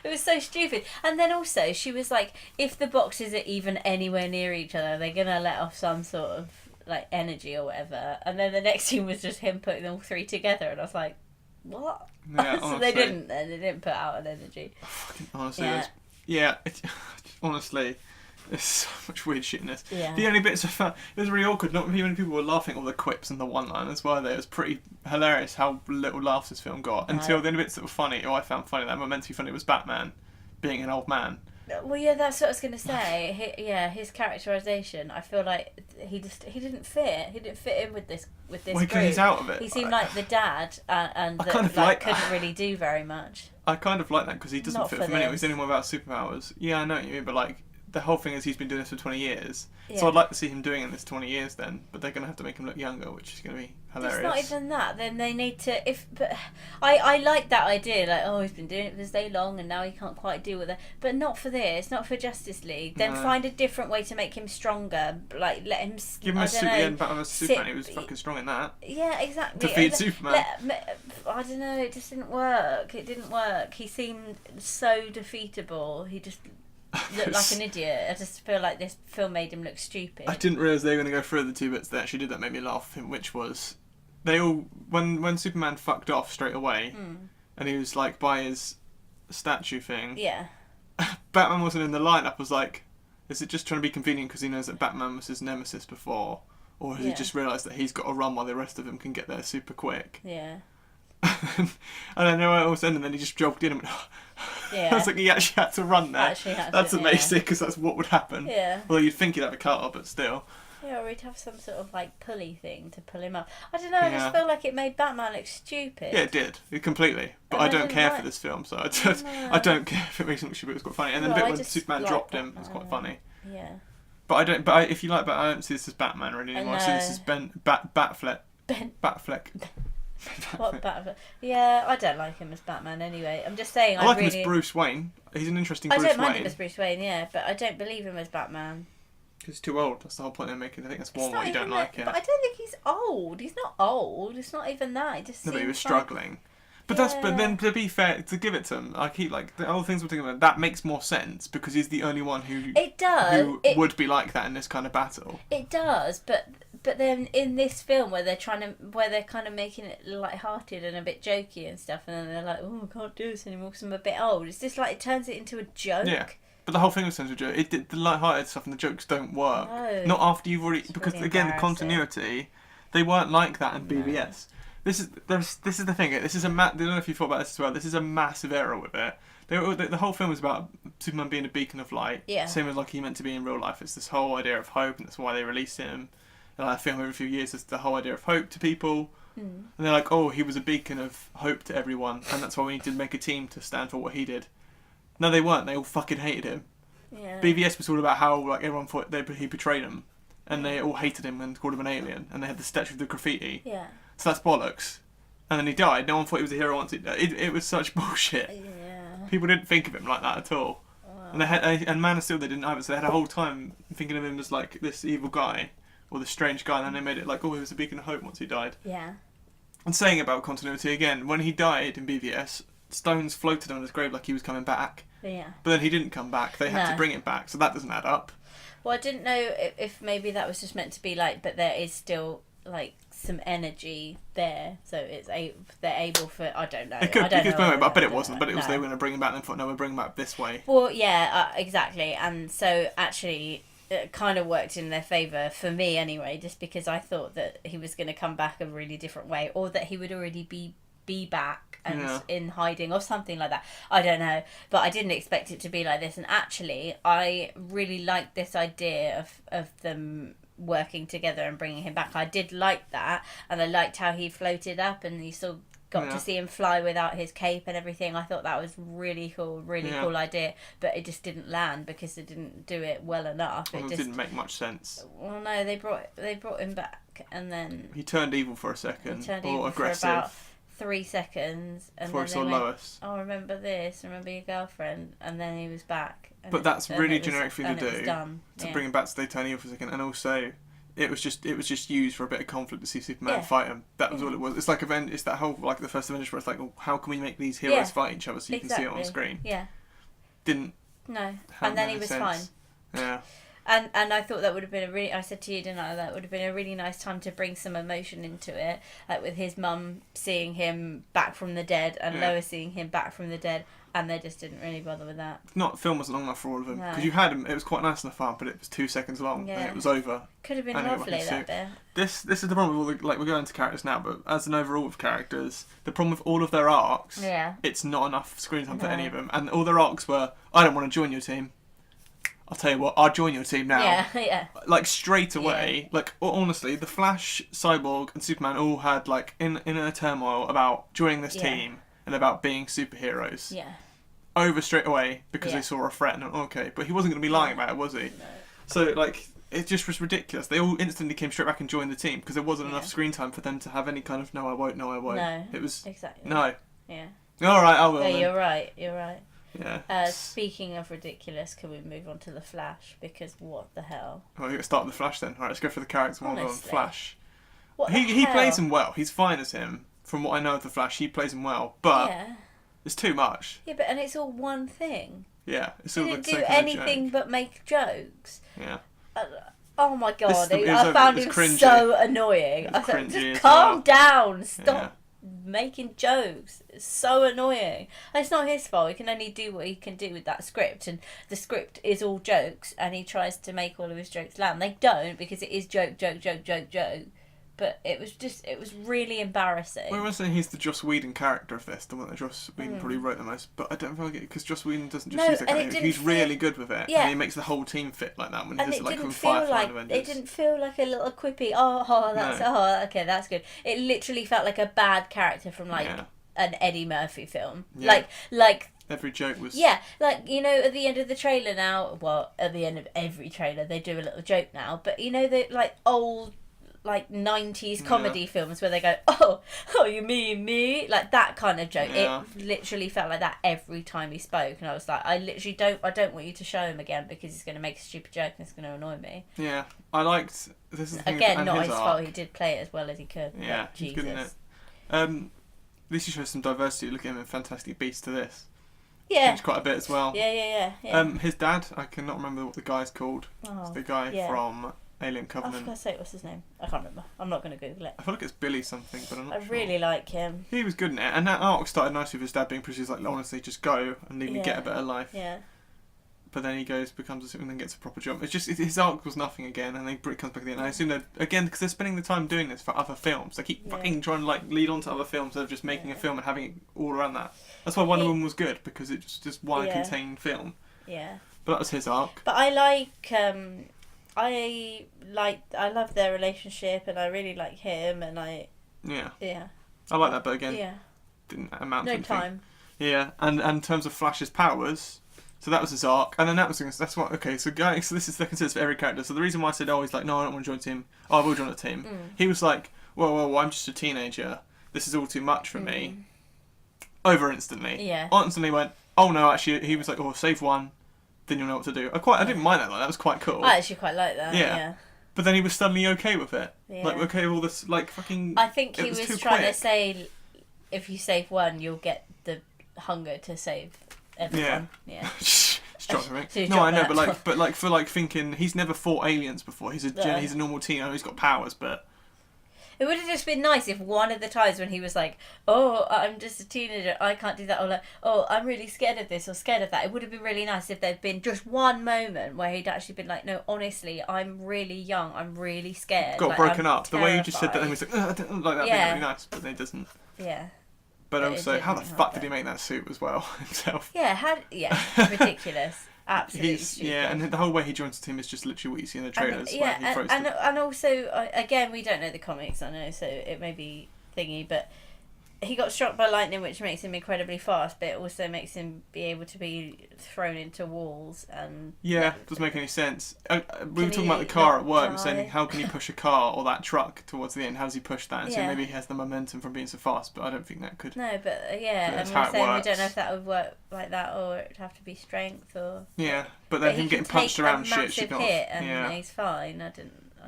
It was so stupid. And then also, she was like, "If the boxes are even anywhere near each other, they're gonna let off some sort of like energy or whatever." And then the next scene was just him putting them all three together, and I was like, "What?" Yeah, so they didn't. Then they didn't put out an energy. Honestly, honestly. There's so much weird shit in this. Yeah. The only bits I found, it was really awkward. Not many people were laughing at all the quips and the one-liners, were they? It was pretty hilarious how little laughs this film got. Until the only bits that were funny, or I found funny, that were meant to be funny, was Batman being an old man. Well, yeah, that's what I was going to say. His characterisation, I feel like he didn't fit. He didn't fit in with this Well, because he's out of it. He seemed like the dad, and I kind of like couldn't really do very much. I kind of like that because he doesn't fit for me. He's anyone without superpowers. Yeah, I know what you mean, but like, the whole thing is he's been doing this for 20 years. Yeah. So I'd like to see him doing it in this 20 years then, but they're going to have to make him look younger, which is going to be hilarious. It's not even that. Then they need to... But I like that idea, like, oh, he's been doing it for so long and now he can't quite deal with it. But not for this, not for Justice League. Then find a different way to make him stronger. Like, let him... Give him a Superman, he was fucking strong in that. Yeah, exactly. Defeat Superman. I don't know, it just didn't work. It didn't work. He seemed so defeatable. He just... looked like an idiot. I just feel like this film made him look stupid. I didn't realise they were going to go through the two bits that actually did that made me laugh, which was they all when Superman fucked off straight away and he was like by his statue thing. Yeah. Batman wasn't in the lineup. Was like, is it just trying to be convenient because he knows that Batman was his nemesis before, or has he just realised that he's got to run while the rest of them can get there super quick? Yeah. And I know I was in, and then he just jogged in and went, yeah. I was like, he actually had to run there. That's amazing because that's what would happen. Yeah. Well, you'd think he'd have a cutter, but still. Yeah, or he'd have some sort of like pulley thing to pull him up. I don't know. I just feel like it made Batman look stupid. Yeah, it did completely. But I don't care for this film, so I don't care if it makes him look stupid. It was quite funny, and then the bit when Superman dropped him was quite funny. Yeah. But I don't. But if you like Batman, I don't see this as Batman really anymore. I see this as Batfleck. Batfleck. What Batman? Yeah, I don't like him as Batman anyway. I'm just saying. I like him as Bruce Wayne. He's an interesting Bruce Wayne. I don't mind him as Bruce Wayne, yeah, but I don't believe him as Batman. He's too old. That's the whole point they're making. I think that's more why you don't like him. But I don't think he's old. He's not old. It's not even that. It just no, but he was struggling. But but then to be fair, to give it to him, I keep like the other things we're thinking about. That makes more sense because he's the only one who would be like that in this kind of battle. It does, but then in this film where they're kind of making it light-hearted and a bit jokey and stuff, and then they're like, oh, I can't do this anymore because I'm a bit old. It's just like it turns it into a joke. Yeah. But the whole thing was a joke. The light-hearted stuff and the jokes don't work. No. Not after you've already... Because, really again, the continuity, they weren't like that in BVS. This is the thing. This is I don't know if you thought about this as well. This is a massive error with it. The whole film is about Superman being a beacon of light. Yeah. Same as like he meant to be in real life. It's this whole idea of hope, and that's why they released him. And I film every few years is the whole idea of hope to people. And they're like, oh, he was a beacon of hope to everyone, and that's why we need to make a team to stand for what he did. No, they weren't. They all fucking hated him. Yeah. BVS was all about how like everyone thought he betrayed them, and they all hated him and called him an alien, and they had the statue of the graffiti. Yeah. So that's bollocks. And then he died. No one thought he was a hero once he died. It was such bullshit. Yeah. People didn't think of him like that at all. Wow. And Man of Steel they didn't either. So they had a whole time thinking of him as like this evil guy or this strange guy, and then they made it like, oh, he was a beacon of hope once he died. Yeah. And saying about continuity again, when he died in BVS, stones floated on his grave like he was coming back. Yeah. But then he didn't come back. They had to bring it back, so that doesn't add up. Well, I didn't know if maybe that was just meant to be like, but there is still like some energy there, so they're able for, I don't know. It could, but I bet it wasn't. But it was, no. they were going to bring him back and they thought, no, we're bringing him back this way. Well, yeah, exactly. And so actually it kind of worked in their favour, for me anyway, just because I thought that he was going to come back a really different way, or that he would already be back and in hiding or something like that. I don't know, but I didn't expect it to be like this. And actually I really liked this idea of them working together and bringing him back. I did like that, and I liked how he floated up and you still got to see him fly without his cape and everything. I thought that was really cool idea, but it just didn't land because they didn't do it well enough. It didn't make much sense. Well, no, they brought him back, and then he turned evil for a second, he turned or evil aggressive for about 3 seconds, and before then he saw Lois. "Oh, remember this? Remember your girlfriend?" And then he was back. But that's really generic thing to do, to bring him back to they turn evil for a second, and also it was just used for a bit of conflict to see Superman fight him. That was all it was. It's like it's that whole, like the first Avengers where it's like, well, how can we make these heroes fight each other so you can see it on screen? Yeah. Didn't. No. And then he was fine. Yeah. And I thought that would have been I said to you, didn't I, that would have been a really nice time to bring some emotion into it, like with his mum seeing him back from the dead and Lois seeing him back from the dead, and they just didn't really bother with that. Film wasn't long enough for all of them, because you had him. It was quite nice in the farm, but it was 2 seconds long and it was over. Could have been lovely that bit. This is the problem with all the, like, we're going into characters now, but as an overall with characters, the problem with all of their arcs, it's not enough screen time for any of them, and all their arcs were, I don't want to join your team. I'll tell you what, I'll join your team now. Yeah. Like, straight away. Like, honestly, the Flash, Cyborg, and Superman all had, like, inner turmoil about joining this team and about being superheroes. Yeah. Over straight away because they saw a threat and okay, but he wasn't going to be lying about it, was he? No. So, like, it just was ridiculous. They all instantly came straight back and joined the team because there wasn't enough screen time for them to have any kind of no, I won't. No. It was exactly. No. Yeah. All right, I will. Yeah, you're right. Yeah. Speaking of ridiculous, can we move on to the Flash? Because what the hell? Well, we're going to start with the Flash then. All right, let's go for the characters one on Flash. What he plays him well. He's fine as him. From what I know of the Flash, he plays him well, but it's too much. Yeah, but it's all one thing. Yeah, it's all like do anything but make jokes. Yeah. Oh my god, I found him so annoying. I said, just calm down, stop making jokes. It's so annoying. It's not his fault. He can only do what he can do with that script, and the script is all jokes, and he tries to make all of his jokes land. They don't, because it is joke. But it was really embarrassing. Well, I was saying he's the Joss Whedon character of this, the one that Joss Whedon probably wrote the most. But I don't feel like it, because Joss Whedon doesn't just use that character. He's really good with it. Yeah. And he makes the whole team fit like that when he does it, like from Firefly and Avengers. It didn't feel like a little quippy, okay, that's good. It literally felt like a bad character from an Eddie Murphy film. Yeah. Like every joke was... Yeah, like, you know, at the end of the trailer now, well, at the end of every trailer they do a little joke now, but you know, the like old... like 90s comedy films where they go, oh, you mean me? Like that kind of joke. Yeah. It literally felt like that every time he spoke, and I was like, I don't want you to show him again because he's going to make a stupid joke and it's going to annoy me. Yeah, I liked... This is the thing again, not his fault. He did play it as well as he could. Yeah, he's good in it. At least he shows some diversity. Look at him in Fantastic Beasts to this. Yeah. Changed quite a bit as well. Yeah. His dad, I cannot remember what the guy's called. It's the guy from... Alien Covenant. I was going to say, what's his name? I can't remember. I'm not going to Google it. I feel like it's Billy something, but I'm not sure. I really like him. He was good in it, and that arc started nicely with his dad being pretty like, honestly, just go and leave me get a better life. Yeah. But then he becomes and then gets a proper job. It's just his arc was nothing again, and then it comes back at the end. And I assume that again because they're spending the time doing this for other films. They keep fucking trying to like lead on to other films instead of just making a film and having it all around that. That's why Wonder Woman was good, because it's just one contained film. Yeah. But that was his arc. But I like. I love their relationship, and I really like him, and I like that, but again didn't amount to anything. No time. Yeah, and in terms of Flash's powers, so that was his arc, and then that's what so this is the consensus for every character. So the reason why I said he's like, no, I don't want to join a team. Oh, I will join a team. He was like, whoa, I'm just a teenager. This is all too much for me. Over instantly. Yeah. Instantly went, oh no, actually he was like, save one. Then you'll know what to do. I didn't mind that. That was quite cool. I actually quite like that. Yeah. But then he was suddenly okay with it. Yeah. Like okay with all this like fucking. I think he was trying to say, if you save one, you'll get the hunger to save everyone. Yeah. Strong for me. No, I know, but for thinking he's never fought aliens before. He's a normal teen. I know he's got powers, but It would have just been nice if one of the times when he was like, "Oh, I'm just a teenager, I can't do that," or like, "Oh, I'm really scared of this or scared of that." It would have been really nice if there'd been just one moment where he'd actually been like, "No, honestly, I'm really young. I'm really scared." Got like, broken I'm up. The way you just said that, then terrified. he was like, I don't like that. Yeah. Really nice, but then he doesn't. Yeah. But But it also, didn't how the help fuck did it. he make that suit as well himself? Yeah, ridiculous. Absolutely stupid. Yeah, and the whole way he joins the team is just literally what you see in the trailers. Where he throws and also, again, we don't know the comics, I know, so it may be thingy, but he got struck by lightning, which makes him incredibly fast, but it also makes him be able to be thrown into walls. And yeah, doesn't make any sense. We were Can talking he about the car not at work and die? saying, how can he push a car or that truck towards the end? How does he push that? And so Yeah. maybe he has the momentum from being so fast, but I don't think that could. No, but But and that's we're how it saying we works. don't know if that would work like that, or it'd have to be strength, or. Yeah, but then he him can getting punched take around a shit massive should not. hit and Yeah, he's fine. I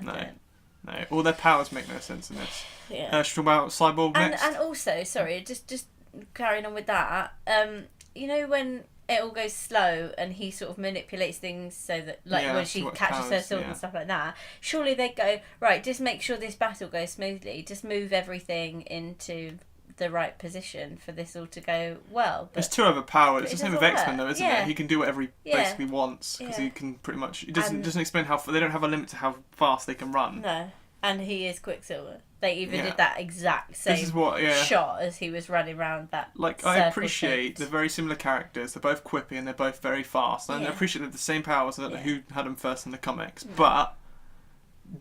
No. don't. no, all their powers make no sense in this. Yeah. Should we talk about Cyborg And next? and also, sorry, just carrying on with that. You know when it all goes slow and he sort of manipulates things so that, like, Yeah, when so she what catches her powers, sword yeah. and stuff like that. Surely they'd go, right, just make sure this battle goes smoothly. Just move everything into the right position for this all to go well. It's But too overpowered. It's it the same with doesn't X-Men, work. though, isn't Yeah. it? He can do whatever he Yeah. basically wants because Yeah. he can pretty much. It doesn't And- doesn't explain how they don't have a limit to how fast they can run. no, and he is Quicksilver. They even Yeah. did that exact same This is what, yeah. shot as he was running around that. Like, I circle appreciate shaped. they're very similar characters. They're both quippy and they're both very fast. And I Yeah. appreciate they have the same powers. I don't know Yeah. who had them first in the comics, Mm. but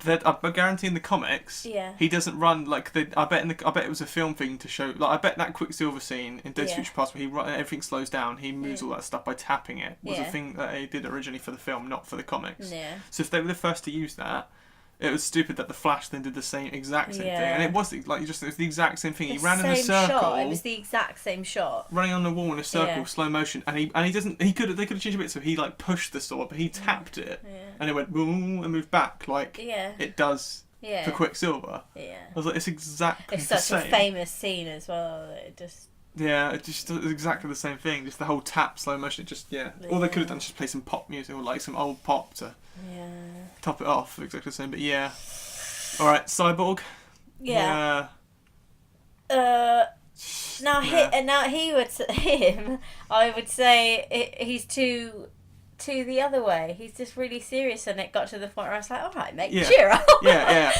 I guarantee in the comics, Yeah. he doesn't run like I bet it was a film thing to show. Like, I bet that Quicksilver scene in Dead Yeah. Future Past where everything slows down, he moves Yeah. all that stuff by tapping it. Was a Yeah. thing that they did originally for the film, not for the comics. Yeah. So if they were the first to use that, it was stupid that the Flash then did the exact same thing, Yeah. and it was like it was the exact same thing. He The ran in a same circle, shot. It was the exact same shot. running on the wall in a circle, Yeah. slow motion, and he doesn't. They could have changed a bit, so he like pushed the sword, but he tapped it, Yeah. and it went boom and moved back like Yeah. it does Yeah. for Quicksilver. Yeah. I was like, it's exactly It's the such same. a famous scene as well. That it just. Yeah, it just does exactly the same thing. Just the whole tap, slow motion. It just All they could have done is just play some pop music or like some old pop to Yeah. top it off. Exactly the same. But yeah. All right, Cyborg. Yeah. Yeah. Now him, I would say he's too the other way. He's just really serious, and it got to the point where I was like, all right, mate, Yeah. cheer up. Yeah.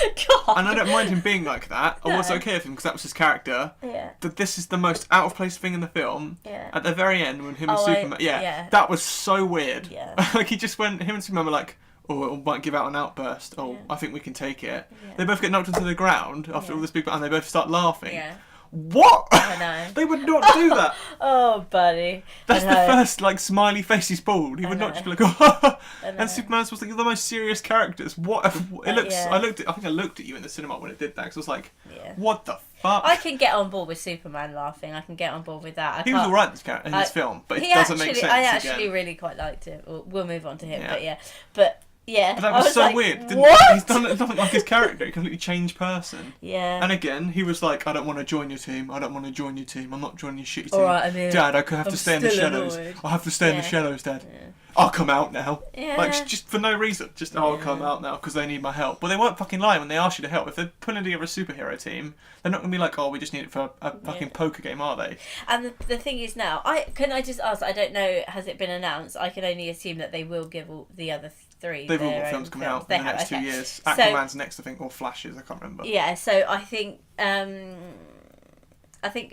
God. And I don't mind him being like that. I was No. okay with him because that was his character. Yeah. That this is the most out of place thing in the film. Yeah. At the very end, when him and Oh, Superman, yeah. that was so weird. Yeah. Like he just went. Him and Superman were like, "Oh, it might give out an outburst. Oh, Yeah. I think we can take it." Yeah. They both get knocked into the ground after Yeah. all this big, and they both start laughing. Yeah. What? I know. They would not do that. Oh, buddy. That's I the know. first like smiley face he's pulled. He I would not know. just be like, "Oh." I know. And Superman's was like, "You're the most serious characters." What? It looks. Yeah. I think I looked at you in the cinema when it did that because I was like, Yeah. "What the fuck?" I can get on board with Superman laughing. I can get on board with that. He was alright in this film, but it doesn't make sense I actually again. really quite liked it. We'll move on to him, Yeah. but yeah. But that I was so like, weird. What? He's done nothing like his character. He completely changed person. Yeah. And again, he was like, "I don't want to join your team. I don't want to join your team. I'm not joining your shitty team. Alright, I'm here. Dad, I could have I'm to stay in the still shadows. annoyed." I have to stay in the Yeah. shadows, Dad. Yeah. I'll come out now." Yeah. Like just for no reason. Just I'll come out now because they need my help. Well, they weren't fucking lying when they asked you to help. If they're putting together a superhero team, they're not gonna be like, "Oh, we just need it for a fucking poker game," are they? And the thing is now, I just ask. I don't know. Has it been announced? I can only assume that they will give all the other three. They've all their got own films coming out They in the have, next 2 okay. years. So- Aquaman's next, I think, or Flashes. I can't remember. Yeah. So I think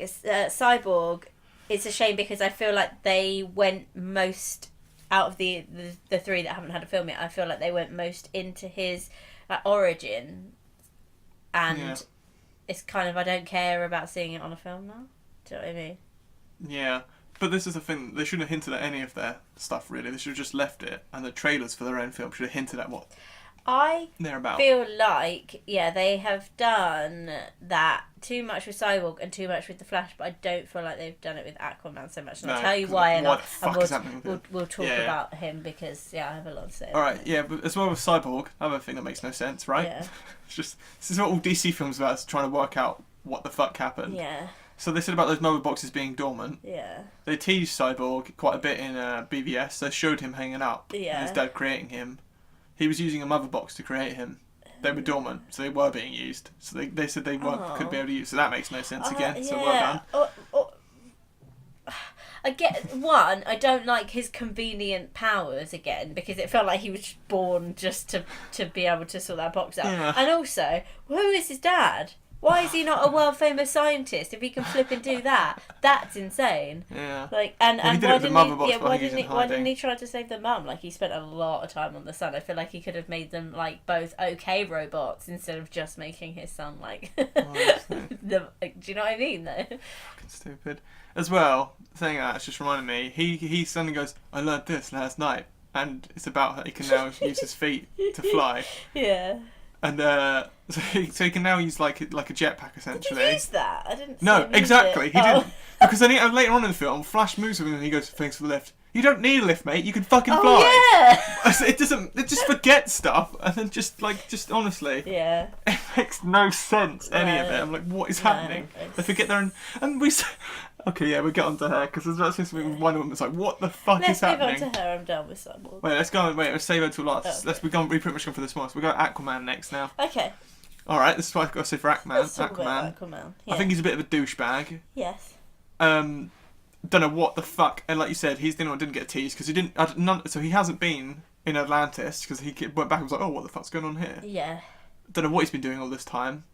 it's Cyborg. It's a shame because I feel like they went most out of the three that haven't had a film yet. I feel like they went most into his origin, and Yeah. it's kind of I don't care about seeing it on a film now. Do you know what I mean? Yeah. But this is the thing, they shouldn't have hinted at any of their stuff, really. They should have just left it, and the trailers for their own film should have hinted at what I they're about. feel like, they have done that too much with Cyborg and too much with The Flash, but I don't feel like they've done it with Aquaman so much. And I'll No, tell you 'cause why, and what the fuck is happening with him? we'll talk Yeah. about him because, I have a lot to say. Alright, yeah, but as well with Cyborg, another thing that makes no sense, right? Yeah. It's just, this is what all DC films are about, is trying to work out what the fuck happened. Yeah, So they said about those mother boxes being dormant. yeah, They teased Cyborg quite a bit in BVS. They showed him hanging up and his Yeah. dad creating him. He was using a mother box to create him. they were dormant, so they were being used. So they said they weren't could be able to use. So that makes no sense again. So well done. I get one. I don't like his convenient powers again because it felt like he was born just to be able to sort that box out. Yeah. And also, who is his dad? Why is he not a world famous scientist? If he can flip and do that, that's insane. Yeah. Like and Well, he and did it why with the didn't mother he? box, Yeah, but I think he's in why didn't hiding. he try to save the mum? Like he spent a lot of time on the son. I feel like he could have made them like both okay robots instead of just making his son like. Do you know what I mean though? Fucking stupid. As well, saying that, it's just reminded me. He suddenly goes, "I learned this last night," and it's about how he can now use his feet to fly. Yeah. And so he can now use like a jetpack essentially. Did he use that? I didn't. No, see him use exactly. it. He didn't. Because then later on in the film, Flash moves with him and he goes, "Thanks for the lift." You don't need a lift, mate. You can fucking fly. Oh yeah. It doesn't. It just forgets stuff and then just honestly. Yeah. It makes no sense, any of it. No. I'm like, what is happening? it's- They forget their own... And we... Okay, yeah, we'll get on to her, because that seems to be one of them that's like, what the fuck Let's is move happening? on to her. I'm done with Cyborg. Wait, let's save her till last. Okay. We pretty much gone for this one. So we got Aquaman next now. Okay. Alright, this is what I've got to say for Aquaman. Let's talk about Aquaman. Yeah. I think he's a bit of a douchebag. Yes. Don't know what the fuck... And like you said, he's the only one who didn't get teased, because he didn't... so he hasn't been in Atlantis, because he went back and was like, oh, what the fuck's going on here? Yeah. Don't know what he's been doing all this time.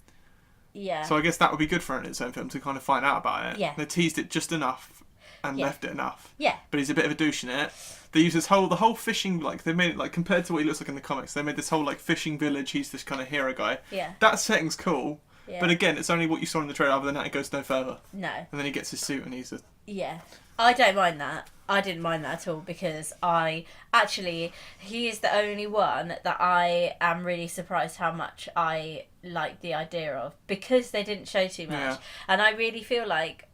Yeah. So I guess that would be good for its own film to kind of find out about it. Yeah. They teased it just enough and Yeah. left it enough. Yeah. But he's a bit of a douche in it. They use the whole fishing, like, they made it, like, compared to what he looks like in the comics, they made this whole, like, fishing village, he's this kind of hero guy. Yeah. That setting's cool. Yeah. But again, it's only what you saw in the trailer, other than that it goes no further. No. And then he gets his suit and he's a... Yeah. I don't mind that. I didn't mind that at all because he is the only one that I am really surprised how much I like the idea of because they didn't show too much. Yeah. And I really feel like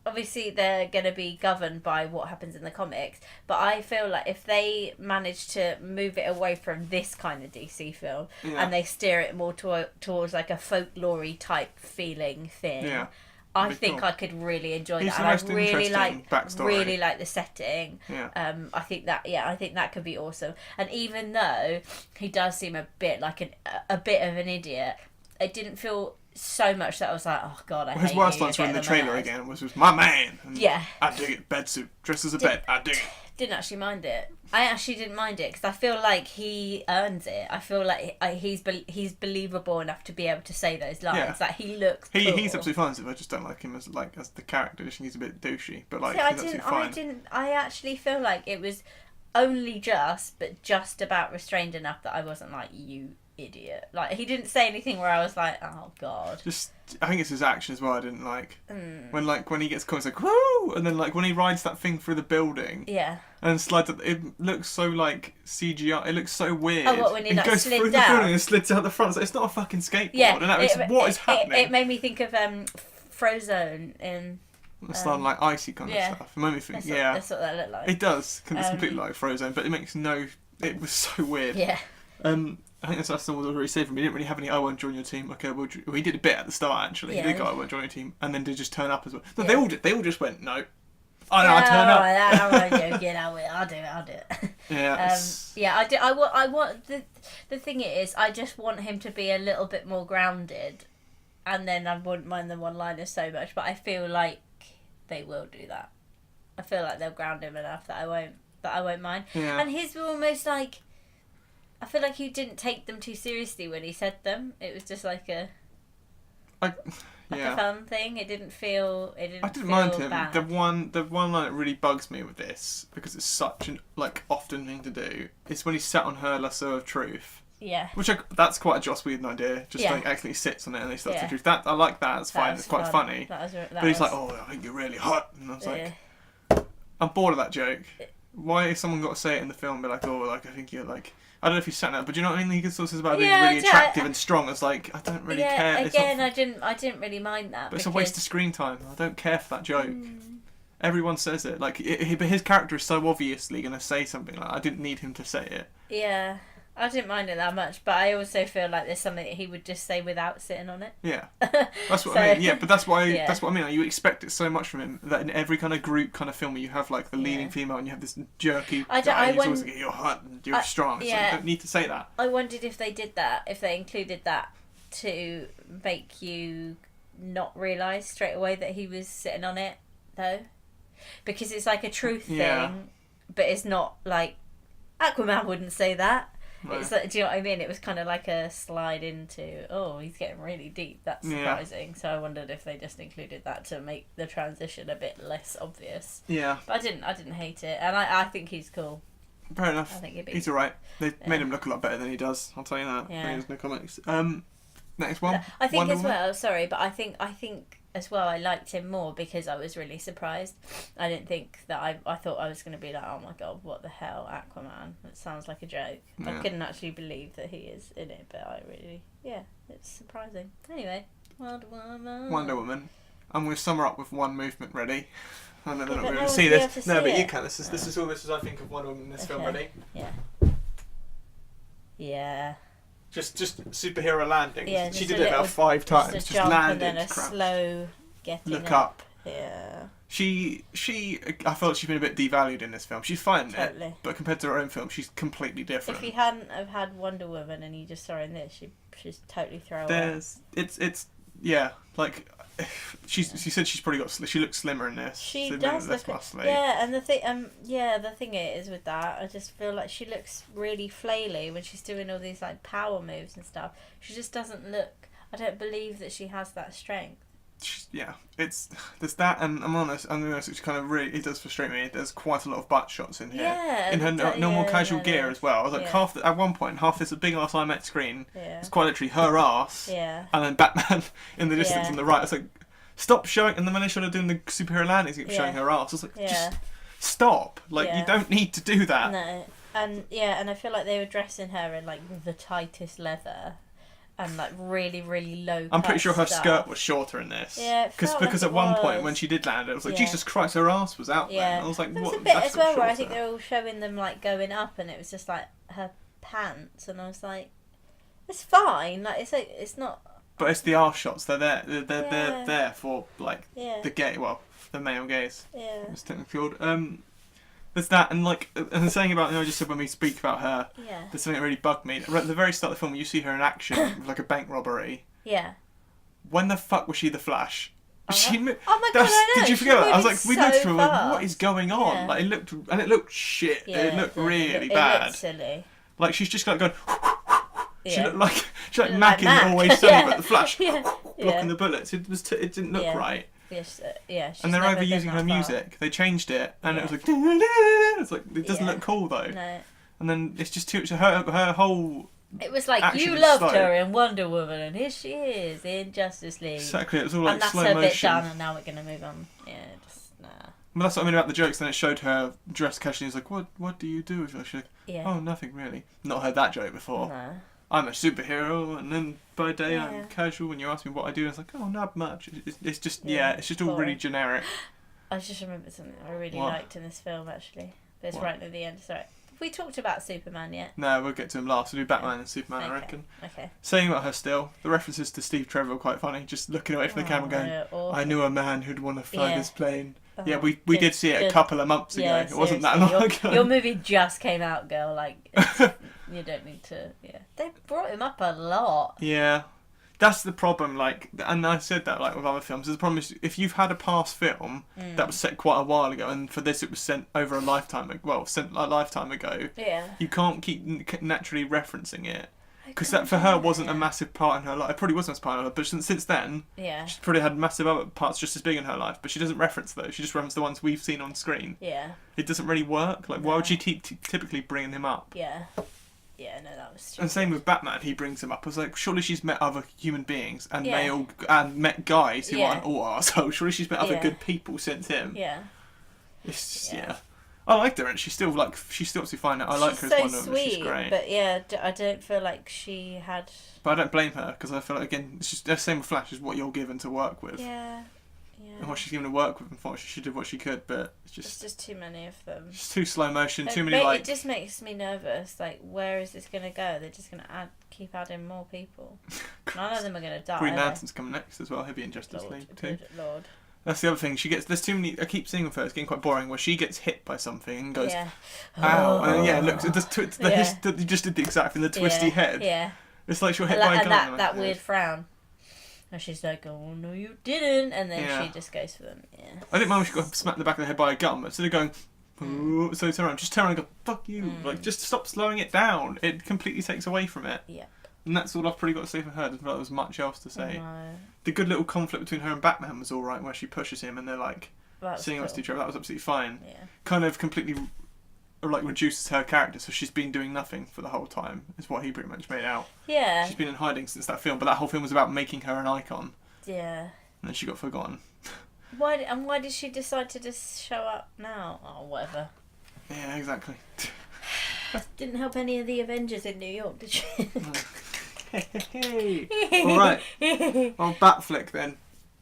obviously they're going to be governed by what happens in the comics, but I feel like if they manage to move it away from this kind of DC film and they steer it more towards like a folklore-y type feeling thing, Yeah. I Be think cool. I could really enjoy He's that. the And most I really interesting backstory. really like the setting. Yeah. I think that could be awesome. And even though he does seem a bit like a bit of an idiot, it didn't feel so much that I was like, oh god, I hate His you. worst You're lines were in the getting on my trailer nerves. again, was my man. And Yeah. I dig it. Bed suit. Dressed as a bed. I dig it. Didn't actually mind it. I actually didn't mind it because I feel like he earns it. I feel like he's believable enough to be able to say those lines. Yeah. Like he looks. He's cool. absolutely fine as it. I just don't like him as the character. I just think he's a bit douchey, but like See, I he's absolutely fine. I actually feel like it was only just about restrained enough that I wasn't like, you idiot. Like he didn't say anything where I was like, oh god. Just, I think it's his action as well. I didn't like when he gets caught. It's like woo, and then like when he rides that thing through the building. Yeah. And slides. It looks so like CGI. It looks so weird. Oh, what, when he, like, goes slid through down? the building and slides out the front. It's not a fucking skateboard. Yeah. And that was, what is happening? It made me think of Frozone in. It's like icy kind yeah. of stuff. It made me think. That's what that looked like. It does. It's completely like Frozen, but it makes no. It was so weird. Yeah. I think that's what was already said from me. He didn't really have any, I won't join your team. Okay, well, he did a bit at the start, actually. Yeah. He did go, I won't join your team. And then did just turn up as well. No, Yeah. they all just went, no. Oh, no, I turn up. I'm joking. I'll do it. Yeah. Yeah, I do. I want the thing is, I just want him to be a little bit more grounded, and then I wouldn't mind the one-liners so much. But I feel like they will do that. I feel like they'll ground him enough that I won't mind. Yeah. And his were almost like, I feel like he didn't take them too seriously when he said them. It was just like a fun thing. It didn't feel. I didn't feel mind him. bad. The one line that really bugs me with this, because it's such an often thing to do, is when he sat on her lasso of truth. Yeah. Which that's quite a Joss Whedon idea. Just Yeah. like actually sits on it and he starts Yeah. to truth. That I like that. It's fine. was It's quite fun. funny. That He's like, was- oh, I think you're really hot, and I was like, yeah. I'm bored of that joke. Why has someone got to say it in the film? Be like, oh, like I think you're like. I don't know if he's sat there, but do you know what I mean? He can sort of about being Yeah, really attractive and strong. It's like I don't really care. It's Again, not, I didn't really mind that. but it's a waste of screen time. I don't care for that joke. Everyone says it. Like, but his character is so obviously going to say something like. I didn't need him to say it. Yeah, I didn't mind it that much, but I also feel like there's something that he would just say without sitting on it. Yeah, that's what I mean. Yeah, but that's why Yeah. that's what I mean. Like, you expect it so much from him that in every kind of group kind of film where you have like the leading female and you have this jerky guy who's always like, you're hot and you're strong. It's like, you don't need to say that. I wondered if they did that, if they included that to make you not realise straight away that he was sitting on it, though, because it's like a truth thing, but it's not like Aquaman wouldn't say that. Right. It's like, do you know what I mean? It was kind of like a slide into, oh, he's getting really deep. That's surprising. So I wondered if they just included that to make the transition a bit less obvious. Yeah. But I didn't hate it, and I think he's cool. Fair enough. I think he's alright. They've made him look a lot better than he does. I'll tell you that. Yeah. In the comics. Next one. I think Wonder as Woman? well. Sorry, but I think as well. I liked him more because I was really surprised. I didn't think that I thought I was going to be like, oh my god, what the hell, Aquaman? That sounds like a joke. Yeah. I couldn't actually believe that he is in it, but I really, it's surprising. Anyway, Wonder Woman. I'm going to sum her up with one movement. Ready? I know they're not but going no to one's see be able this. to No, see but you it. can. This is all this is I think of Wonder Woman in this film. Ready? Yeah. Yeah. Just superhero landings. Yeah, she just did a it about little- 5 times. Just a Just jump landed. and then a crap. slow getting Look up. Yeah. She I felt she's been a bit devalued in this film. She's fine in Totally. it, but compared to her own film, she's completely different. If you hadn't have had Wonder Woman and you just saw her in this, she's totally throwaway. Like she said she's probably she looks slimmer in this. She so does less look muscly. yeah, and the thing is with that, I just feel like she looks really flaily when she's doing all these like power moves and stuff. She just doesn't look. I don't believe that she has that strength. There's that, and I'm honest, it's kind of really, it does frustrate me. There's quite a lot of butt shots in here. Yeah, in her normal casual gear as well. I was like at one point, half this big ass IMAX screen. Yeah. It's quite literally her ass. Yeah. And then Batman in the distance on the right. It's like, stop showing. And then when they started doing the superhero landings, keep showing her ass. I was like, just stop. Like you don't need to do that. No, and I feel like they were dressing her in like the tightest leather. And like really, really low. I'm pretty sure her stuff. skirt was shorter in this. Yeah, because at one point when she did land, it was like Jesus Christ, her ass was out there. And I was like, there was what? a bit That's as well got where I think shorter. they were all showing them like going up, and it was just like her pants, and I was like, it's fine. Like it's not. But it's the arse shots. They're there. They're there for like the male gaze. Yeah. It's technically called. There's that, and like, and the saying about, I just said when we speak about her, there's something that really bugged me. At the very start of the film, you see her in action with like a bank robbery. Yeah. When the fuck was she the Flash? Oh my god, I know. Did you forget that? I was like, we looked through, fast. what is going on? Yeah. Like it looked shit. Yeah, it looked really it bad. looked silly. Like she's just like going. She looked like Like Mac in Mac. Always Sunny, but the Flash blocking the bullets. It didn't look right. Yes, she's And they're never been overusing that her far. music. They changed it, and it was like. It's like it doesn't look cool though. No. And then it's just too. Her whole. It was like action you is loved slow. her in Wonder Woman, and here she is in Justice League. Exactly, it was all like and that's slow her motion. bit done, and now we're gonna move on. Yeah, just nah. Well, that's what I mean about the jokes. Then it showed her dressed casually. It's like, what do you do with her? She's like, Yeah. oh, nothing really. Not heard that joke before. No. I'm a superhero, and then by day Yeah. I'm casual. When you ask me what I do, it's like, oh, not much. It's just it's just all really generic. I just remembered something I really What? liked in this film actually. But it's What? right near the end. Sorry. Have we talked about Superman yet? No, we'll get to him last. We'll do Batman and Superman, I reckon. Okay. Saying about her still, the references to Steve Trevor are quite funny. Just looking away from the camera going, yeah, awful. I knew a man who'd want to fly Yeah. this plane. Oh, Yeah, we good- did see it a good. couple of months ago. Yeah, It wasn't that seriously, long your, ago. Your movie just came out, girl. Like, you don't need to. Yeah, they brought him up a lot. Yeah, that's the problem. Like, and I said that like with other films. The problem is if you've had a past film that was set quite a while ago, and for this it was sent over a lifetime. Well, sent a lifetime ago. Yeah. You can't keep naturally referencing it because that for her wasn't a massive part in her life. It probably wasn't a part in her life, but since then, Yeah. she's probably had massive other parts just as big in her life. But she doesn't reference those. She just references the ones we've seen on screen. Yeah. It doesn't really work. Like, why would she keep typically bringing him up? Yeah. Yeah. No, that was stupid. And same with Batman, he brings him up. I was like, surely she's met other human beings and met guys who aren't all arseholes. Surely she's met other good people since him. Yeah. It's I liked her, and she's still obviously fine. I like her as Wonder Woman. She's great. But yeah, I don't feel like she had. But I don't blame her because I feel like again, it's just the same with Flash is what you're given to work with. Yeah. and what she's given to work with. Unfortunately, she did what she could, but it's just too many of them. Just too slow motion, too many It just makes me nervous. Like, where is this gonna go? They're just gonna keep adding more people. None of them are gonna die. Green Lantern's coming next as well. He'll be in Justice League too. Good Lord. That's the other thing. There's too many. I keep seeing with her. It's getting quite boring. Where she gets hit by something and goes, "Ow!" And look, it does. You just did the exact thing. The twisty head. Yeah. It's like she'll hit by a gun. And that weird frown. And she's like, "Oh no, you didn't," and then she just goes for them. Yeah. I didn't mind when she got smacked in the back of the head by a gun, but instead of going, so turn around, just turn around and go, "Fuck you!" Like, just stop slowing it down. It completely takes away from it. Yeah. And that's all I've pretty got to say for her. I don't feel like there was much else to say. No. The good little conflict between her and Batman was all right, where she pushes him and they're like sitting next to each other. That was absolutely fine. Yeah. Kind of completely like reduces her character, so she's been doing nothing for the whole time. Is what he pretty much made out. Yeah. She's been in hiding since that film, but that whole film was about making her an icon. Yeah. And then she got forgotten. Why did she decide to just show up now? Oh, whatever. Yeah, exactly. Didn't help any of the Avengers in New York, did she? Alright. Well, Batflick then.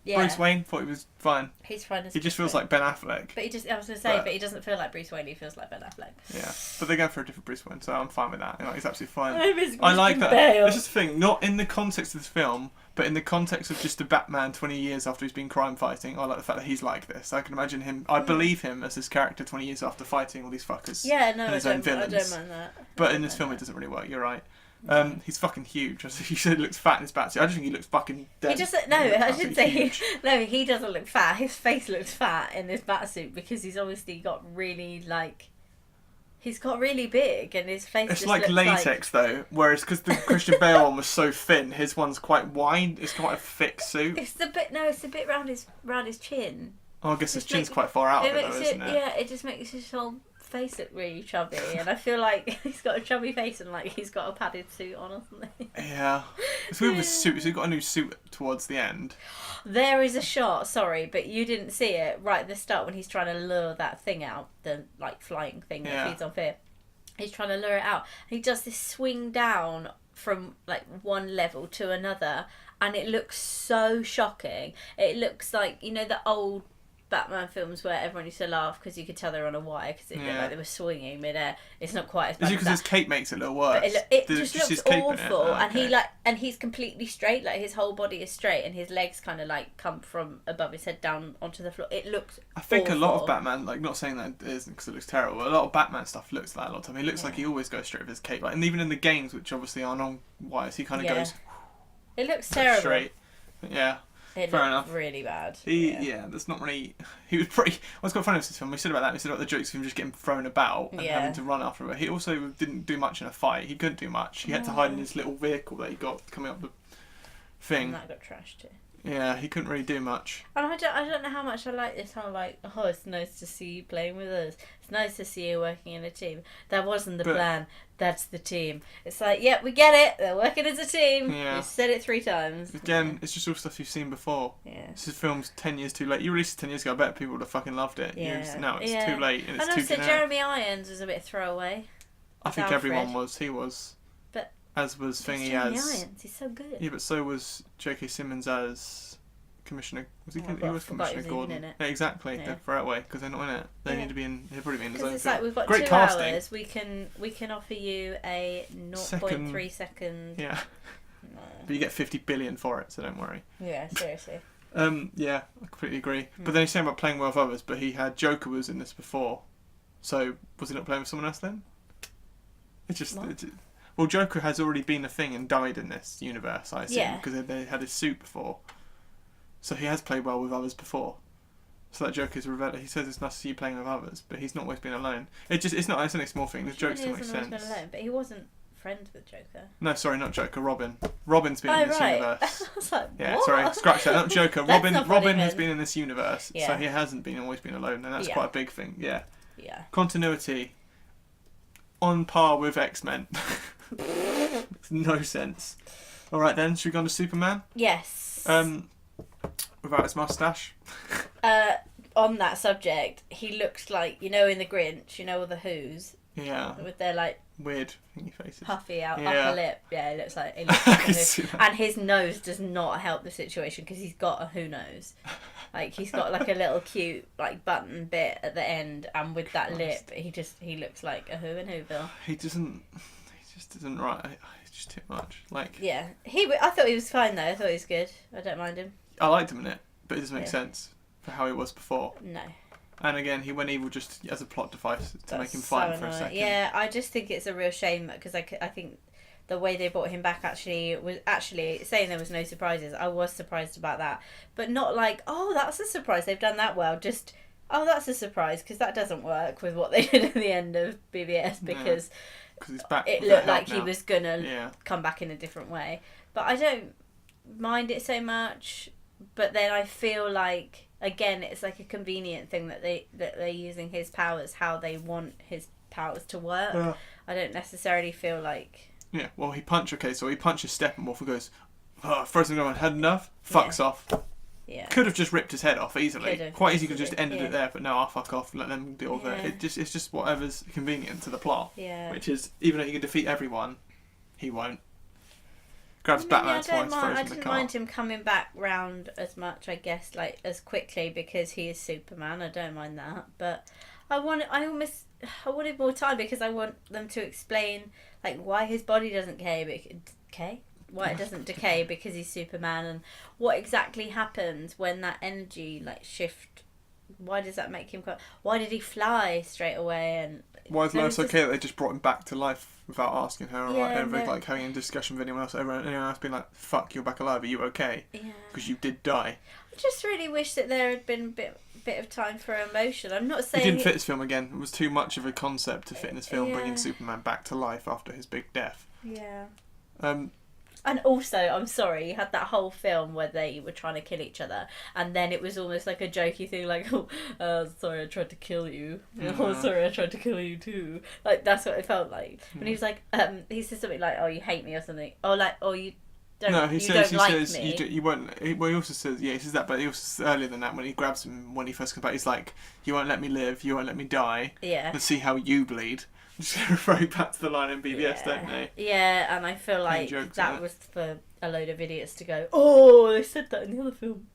Yeah. Bruce Wayne thought he was fine. He's fine as He just feels like Ben Affleck. But I was going to say, but he doesn't feel like Bruce Wayne, he feels like Ben Affleck. Yeah. But they're going for a different Bruce Wayne, so I'm fine with that. You know, he's absolutely fine. I like that. Bale. This is the thing, not in the context of this film, but in the context of just a Batman 20 years after he's been crime fighting. I like the fact that he's like this. I can imagine him, I believe him as this character 20 years after fighting all these fuckers. Yeah, no, and his I own don't villains. mind that. But in this film it doesn't really work, you're right. He's fucking huge. As you said, he looks fat in his batsuit. I just think he looks fucking dead. He doesn't. No, I should say huge. no. He doesn't look fat. His face looks fat in this batsuit because he's obviously got really he's got really big and his face. It's just like looks latex though, whereas because the Christian Bale one was so thin, his one's quite wide. It's quite a thick suit. It's the bit. No, it's a bit round his chin. Oh, I guess his chin's quite far out of it though, isn't it? Yeah, it just makes his whole face look really chubby, and I feel like he's got a chubby face and like he's got a padded suit on or something. Yeah, it's weird with his suit. So he got a new suit towards the end. There is a shot, sorry, but you didn't see it right at the start when he's trying to lure that thing out, the like flying thing that feeds on fear. He's trying to lure it out, and he does this swing down from like one level to another, and it looks so shocking. It looks like, you know, the old Batman films where everyone used to laugh because you could tell they were on a wire because it looked like they were swinging midair. It's not quite as bad. Is it because his cape makes it a little worse? But it just looks awful, and he's completely straight. Like his whole body is straight, and his legs kind of like come from above his head down onto the floor. It looks. I think awful. a lot of Batman, like not saying that it isn't because it looks terrible. A lot of Batman stuff looks like that a lot of time. He looks like he always goes straight with his cape, like, and even in the games, which obviously aren't on wires, he kind of goes. It looks terrible. Straight. Yeah. It Fair looked enough. really bad. That's not really. He was pretty. What's quite funny with this film? We said about that. We said about the jokes of him just getting thrown about and having to run after it. He also didn't do much in a fight. He couldn't do much. He had to hide in his little vehicle that he got coming up the thing. And that got trashed too. Yeah, he couldn't really do much. And I don't know how much I like this whole like, oh, it's nice to see you playing with us. It's nice to see you working in a team. That wasn't the plan. That's the team. It's like, yep, we get it. They're working as a team. Yeah. You said it 3 times. Again, it's just all stuff you've seen before. Yeah. This film's 10 years too late. You released it 10 years ago. I bet people would have fucking loved it. Yeah. Now it's too late and it's and too also generic. Jeremy Irons was a bit throwaway. I think Alfred. everyone was. He was. But as was Thingy Jeremy as. Irons, he's so good. Yeah, but so was J.K. Simmons as Commissioner. Was he? He was Commissioner Gordon. In it. Yeah, exactly. They're throw it away because they're not in it. They need to be in. They'd probably be in his own it's film. like we've got Great 2 casting. hours. We can offer you a 0.3 second. Yeah. No. But you get 50 billion for it, so don't worry. Yeah, seriously. Yeah, I completely agree. But then he's saying about playing well with others, but he had Joker was in this before. So was he not playing with someone else then? It's just. Well, Joker has already been a thing and died in this universe, I assume, because they had his suit before. So he has played well with others before. So that joke is he says it's nice to see you playing with others, but he's not always been alone. It's not. It's only a small thing. The jokes don't make sense. Alone, but he wasn't friends with Joker. No, sorry, not Joker. Robin. Robin's been in this universe. I was like, yeah, what? sorry, scratch that. Not Joker. Robin. Not what Robin he has meant. been in this universe, so he hasn't always been alone, and that's quite a big thing. Yeah. Yeah. Continuity. On par with X-Men. Makes no sense. All right then, should we go on to Superman? Yes. Without his mustache. On that subject, he looks like, you know, in the Grinch, you know, all the Who's. Yeah. With their like weird thingy faces. Puffy upper lip. Yeah, it looks like a Who. And his nose does not help the situation because he's got a Who nose. Like he's got like a little cute like button bit at the end, and with that Christ. lip, he looks like a who in Whoville. He just doesn't write. It's just too much. Like, Yeah, I thought he was fine though. I thought he was good. I don't mind him. I liked him in it, but it doesn't make sense for how he was before. No. And again, he went evil just as a plot device to That's make him fight so for a annoying. second. Yeah, I just think it's a real shame because I think the way they brought him back was actually saying there was no surprises. I was surprised about that, but not like, oh, that's a surprise. They've done that well. Just, oh, that's a surprise, because that doesn't work with what they did at the end of BBS, because he's back it with looked the like help he now. was gonna Yeah. come back in a different way. But I don't mind it so much. But then I feel like, again, it's like a convenient thing that they're using his powers how they want his powers to work. Yeah. I don't necessarily feel like. Yeah, well, he punches Steppenwolf and goes, throws him going, had enough? Fucks off. Yeah. Could have just ripped his head off easily. Could've, Quite easy, could easily, just ended yeah. it there, but no, I'll fuck off, let them deal with Yeah. it. It's just whatever's convenient to the plot. Yeah. Which is, even though he can defeat everyone, he won't. Grabs Batman twice, throws him I in the didn't car. mind him coming back round as much, I guess, like as quickly, because he is Superman. I don't mind that, but I wanted more time, because I want them to explain like why his body doesn't why it doesn't decay because he's Superman, and what exactly happens when that energy like shift. Why does that make him? Why did he fly straight away? And Why is there Lois was okay that they just brought him back to life without asking her, or Yeah, ever no. like having a discussion with anyone else? Anyone else being like, "Fuck, you're back alive. Are you okay? Yeah. Because you did die." I just really wish that there had been a bit of time for emotion. I'm not It saying didn't fit his film again. It was too much of a concept to fit in his film, Yeah. bringing Superman back to life after his big death. Yeah. Um, And also, I'm sorry, you had that whole film where they were trying to kill each other, and then it was almost like a jokey thing, like, sorry, I tried to kill you. Oh, sorry, I tried to kill you too. Like, that's what it felt like. When he was like, he said something like, oh, you hate me or something. Or like, oh, you don't, no, he you says don't like me. you won't. Well, he also says he says that, but he also says earlier than that when he grabs him when he first comes back, he's like, "You won't let me live. You won't let me die. Yeah. Let's see how you bleed." Just referring back to the line in BBS, don't they? Yeah, and I feel like jokes that in it. was for a load of idiots to go, oh, they said that in the other film.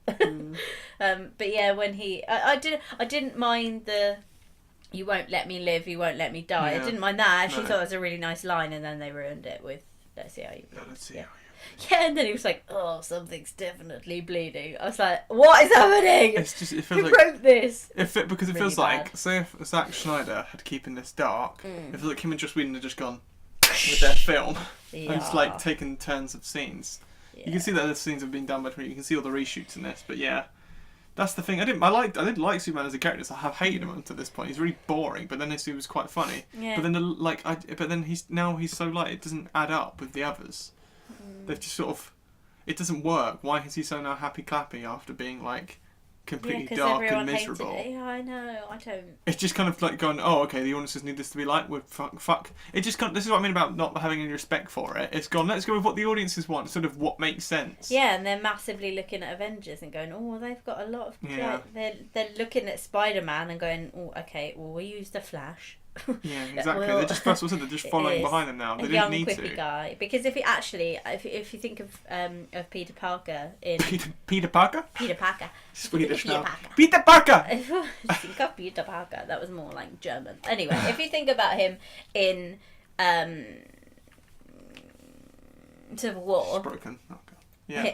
But yeah, when I didn't mind the, you won't let me live, you won't let me die. Yeah. I didn't mind that. I actually No. thought it was a really nice line, and then they ruined it with, let's see how you bleed. Let's see. Yeah. Yeah, and then he was like, oh, something's definitely bleeding. I was like, what is happening? It's just it Who feels like wrote this? because it Really feels like bad. say if Zack Snyder had keeping this dark, it feels like him and Joss Whedon had just gone with their film and just like taken turns of scenes. Yeah. You can see that the scenes have been done by you can see all the reshoots in this, but yeah. That's the thing. I did like Superman as a character. So I have hated him until this point. He's really boring, but then he was quite funny. Yeah. But then but then he's so light. It doesn't add up with the others. They've just sort of, it doesn't work. Why is he so now happy clappy after being like completely 'cause dark and everyone miserable? hated it. Yeah, I know. I don't. It's just kind of like going, oh, okay, the audiences need this to be like, fuck. It just this is what I mean about not having any respect for it. It's gone, let's go with what the audiences want, sort of what makes sense. Yeah, and they're massively looking at Avengers and going, oh, they've got a lot of. Yeah. Like, they're looking at Spider-Man and going, oh, okay, well, we use the Flash. Yeah, exactly. Well, they're just, that's what I said, they're just following is behind them now. They a didn't young, need quippy to. guy. Because if you think of Peter Parker in Peter Parker? Peter Parker, Swedish Peter now. Parker. Peter Parker! If you think of Peter Parker, that was more like German. Anyway, if you think about him in Civil War, It's broken. Oh, God. Yeah.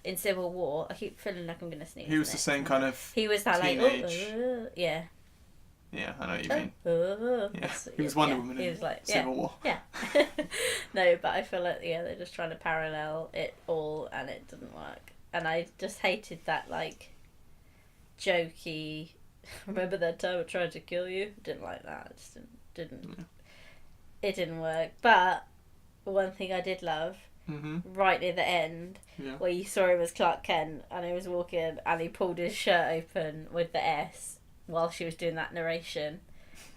in Civil War, I keep feeling like I'm gonna sneeze. He was the same kind of He was that teenage. yeah. Yeah, I know what you mean. Yeah. Yeah. He was Wonder Woman He in was like, Civil War. Yeah. No, but I feel like they're just trying to parallel it all, and it doesn't work. And I just hated that like jokey. Remember that time I tried to kill you? Didn't like that. It just didn't. It didn't work. But one thing I did love, right near the end, where you saw him as Clark Kent, and he was walking, and he pulled his shirt open with the S while she was doing that narration.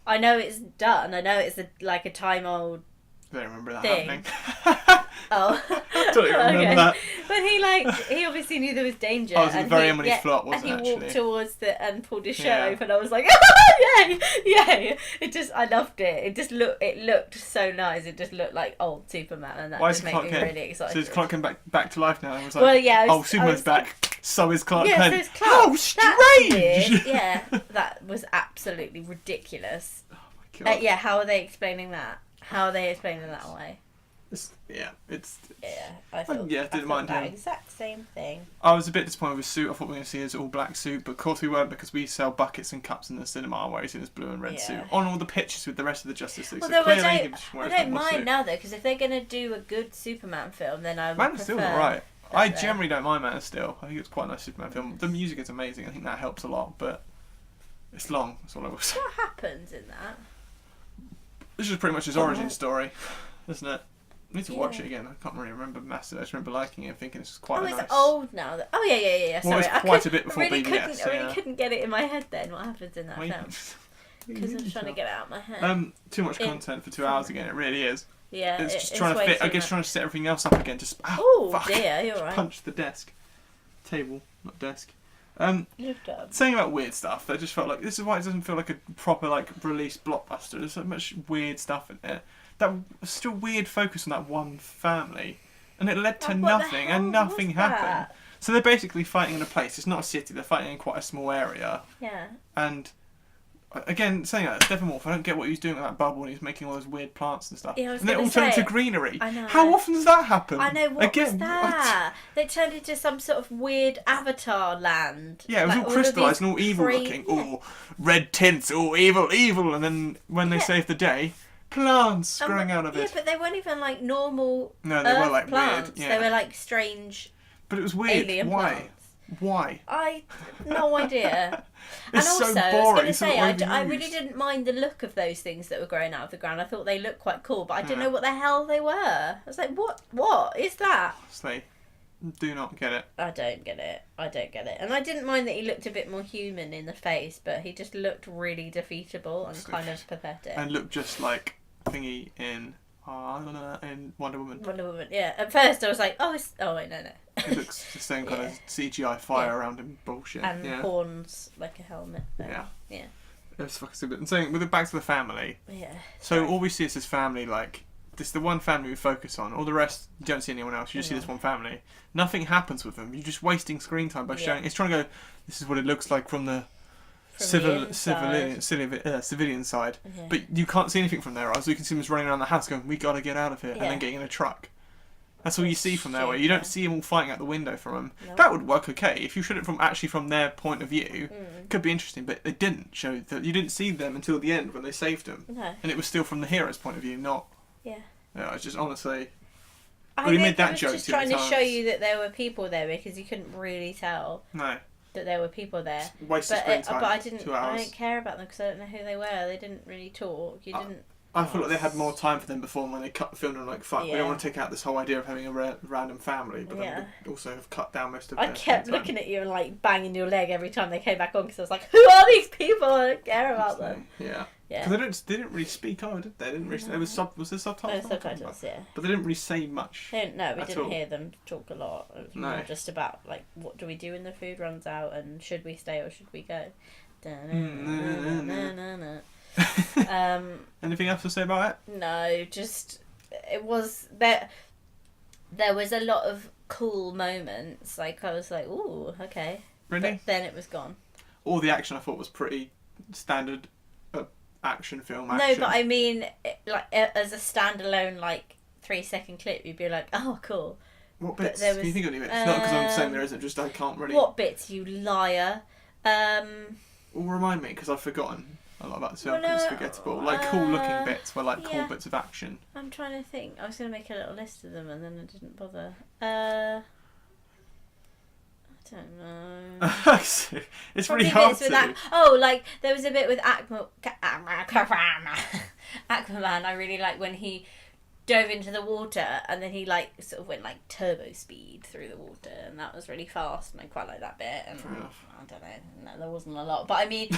I know it's done. I know it's like a time old. I don't remember that Thing. happening. Oh. Don't don't even remember that. But he obviously knew there was danger. Oh, it was a very Emily Flop, wasn't wasn't it? And he walked towards and pulled his shirt open. I was like, yay! I loved it. It looked so nice. It just looked like old Superman, and that just made me really excited. So is Clark Kent back to life now? And was like, well, yeah. Superman's back. So is Clark Kent. So is Clark. How strange! Yeah, that was absolutely ridiculous. Oh my god. How are they explaining that? How are they explaining that away? I thought didn't mind that him. exact same thing. I was a bit disappointed with his suit. I thought we were going to see his all black suit, but of course we weren't, because we sell buckets and cups in the cinema where he's in his blue and red suit on all the pictures with the rest of the Justice League. Well, so clearly I don't mind now though, because if they're going to do a good Superman film, then I would Man of prefer. Steel's alright. I generally don't mind Man of Steel. I think it's quite a nice Superman film. The music is amazing. I think that helps a lot, but it's long. That's all I will say. What happens in that? This is pretty much his origin story, isn't it? I need to watch it again. I can't really remember massively. I just remember liking it and thinking it's quite nice. Oh, it's old now. Yeah. Sorry, well, it's quite a bit before BBS. I really couldn't get it in my head then. What happens in that film? Because I'm trying to get it out of my head. Too much content for 2 hours again. It really is. Yeah, it's just trying to fit. I guess trying to set everything else up again. Just fuck. Dear, you're right. Punch the table, not desk. Saying about weird stuff, that just felt like this is why it doesn't feel like a proper release blockbuster. There's so much weird stuff in it. That was still weird focus on that one family, and it led to nothing, and nothing happened. So they're basically fighting in a place. It's not a city. They're fighting in quite a small area. Yeah. And again, saying that, Steppenwolf, I don't get what he was doing with that bubble, and he was making all those weird plants and stuff. Yeah, and they all turned into greenery. I know. How often does that happen? I know, what was that? They turned into some sort of weird Avatar land. Yeah, it was all crystallised and all evil looking. All red tints, all evil. And then when they saved the day, plants growing out of it. Yeah, but they weren't even normal No, they were plants. weird. Yeah. They were strange but it was weird. alien Why? plants. Why? I no idea. It's and also, so boring. I was going to say, I really didn't mind the look of those things that were growing out of the ground. I thought they looked quite cool, but I didn't know what the hell they were. I was like, what is that? Honestly, do not get it. I don't get it. And I didn't mind that he looked a bit more human in the face, but he just looked really defeatable and kind of pathetic. And looked just like Thingy in Wonder Woman. Yeah. At first I was like, oh wait, no. It looks the same kind of CGI fire around him bullshit. And horns like a helmet. Yeah. Yeah. It's fucking stupid. And saying, with it back to the family. Yeah. So all we see is this family, this the one family we focus on. All the rest, you don't see anyone else. You just see this one family. Nothing happens with them. You're just wasting screen time by showing. It's trying to go, this is what it looks like from the civilian side, but you can't see anything from their eyes. You can see them just running around the house going, we gotta get out of here, and then getting in a truck. That's all you see from their way. You don't see them all fighting out the window from them. No. That would work okay if you showed it from their point of view. It could be interesting, but they didn't show that. You didn't see them until the end when they saved them, and it was still from the hero's point of view, not. Yeah. Yeah, it's just honestly. I think it was just trying to show you that there were people there because you couldn't really tell. No. That there were people there, wasted screen time. But I didn't care about them because I don't know who they were. They didn't really talk. I feel like they had more time for them before when they cut the film and fuck, we don't want to take out this whole idea of having a random family, but then we also have cut down most of. I kept looking at you and banging your leg every time they came back on because I was like, who are these people? I don't care about them. Yeah. Yeah. Because they didn't really speak either, did they? They didn't really. No. Was there subtitles? No, subtitles, yeah. But they didn't really say much. We didn't hear them talk a lot. It was more just about what do we do when the food runs out, and should we stay or should we go? Anything else to say about it? No, just it was there. There was a lot of cool moments. I was like, ooh, okay. Really? But then it was gone. All the action I thought was pretty standard. Action film. No, but I mean, as a standalone 3-second clip, you'd be like, "Oh, cool." What bits? Can you think of any bits? Not because I'm saying there isn't. Just I can't really. What bits, you liar? Well, remind me because I've forgotten a lot about this film. It's forgettable. Cool looking bits were cool bits of action. I'm trying to think. I was going to make a little list of them and then I didn't bother. I don't know. It's really hard to. There was a bit with Aquaman. I really like when he dove into the water and then he sort of went turbo speed through the water, and that was really fast, and I quite like that bit. And I don't know, there wasn't a lot, but I mean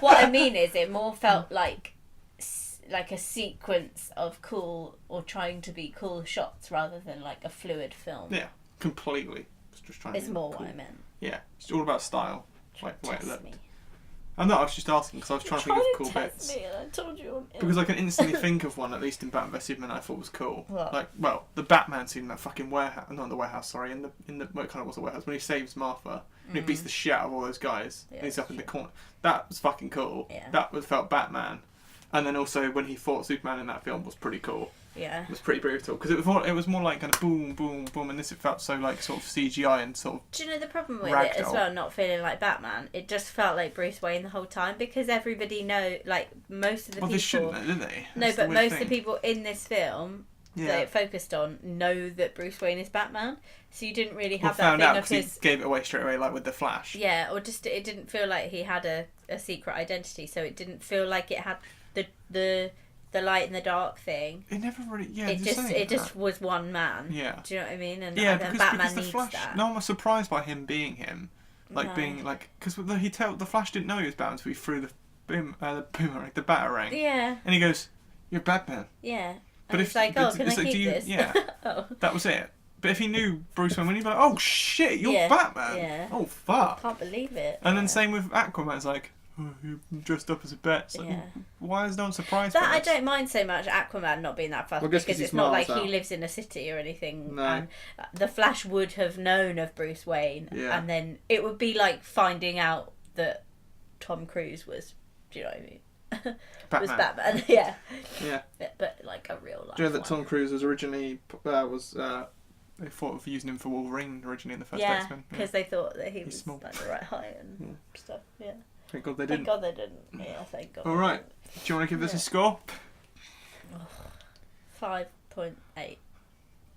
what I mean is it more felt like like a sequence of cool or trying to be cool shots rather than like a fluid film. Yeah, completely. It's just trying. It's to more cool. what I meant. Yeah, it's all about style. Like, wait, Test look. me. I'm not. I was just asking because I was trying to think of cool test bits. me and I told you Because I can instantly think of one, at least in Batman vs Superman, I thought was cool. What? Like, well, the Batman scene in that fucking warehouse, not in the warehouse, sorry, in the well, it kind of was a warehouse, when he saves Martha, and he beats the shit out of all those guys, Yeah, and he's up in the true. corner. That was fucking cool. Yeah. That was felt Batman. And then also when he fought Superman in that film was pretty cool. Yeah. It was pretty brutal because it was more like kind of boom, boom, boom, and this it felt so like sort of CGI and sort of. Do you know the problem with Ragdoll. it as well? Not feeling like Batman. It just felt like Bruce Wayne the whole time because everybody like most of the Well, they people. shouldn't, did they? No, That's the but weird most of thing. the people in this film that it focused on know that Bruce Wayne is Batman. So you didn't really have that found thing out of because his. he gave it away straight away, like with the Flash. Yeah, or just it didn't feel like he had a secret identity, so it didn't feel like it had the light and the dark thing. It never really. Yeah, It just was one man. Yeah. Do you know what I mean? And Yeah, then because Batman the needs Flash. that. No one was surprised by him being him, like No. being like because the Flash didn't know he was Batman until he threw the boomerang, the batarang, Yeah, and he goes, "You're Batman." yeah. But And if it's like, but oh, can I it's like, keep do you- this? yeah. Oh. That was it. But if he knew Bruce Wayne, he'd be like, "Oh shit, you're Yeah, Batman!" yeah. Oh fuck. Can't believe it. And then Yeah. same with Aquaman. It's like, oh, you're dressed up as a bat. It's like, Yeah. why is no one surprised? That by I this? don't mind so much Aquaman not being that fast Well, I guess 'cause because he's it's not like miles he out. lives in a city or anything. No. And the Flash would have known of Bruce Wayne, Yeah. and then it would be like finding out that Tom Cruise was. Do you know what I mean? Was Batman? Yeah. Yeah. But like a real life. Do you know that one. Tom Cruise was originally they thought of using him for Wolverine originally in the first Yeah, X-Men. because they thought that he was small. like the right height and stuff. Yeah. Thank God they Thank didn't. God they didn't. Yeah, thank God. All right. Do you want to give this a score? 5.8.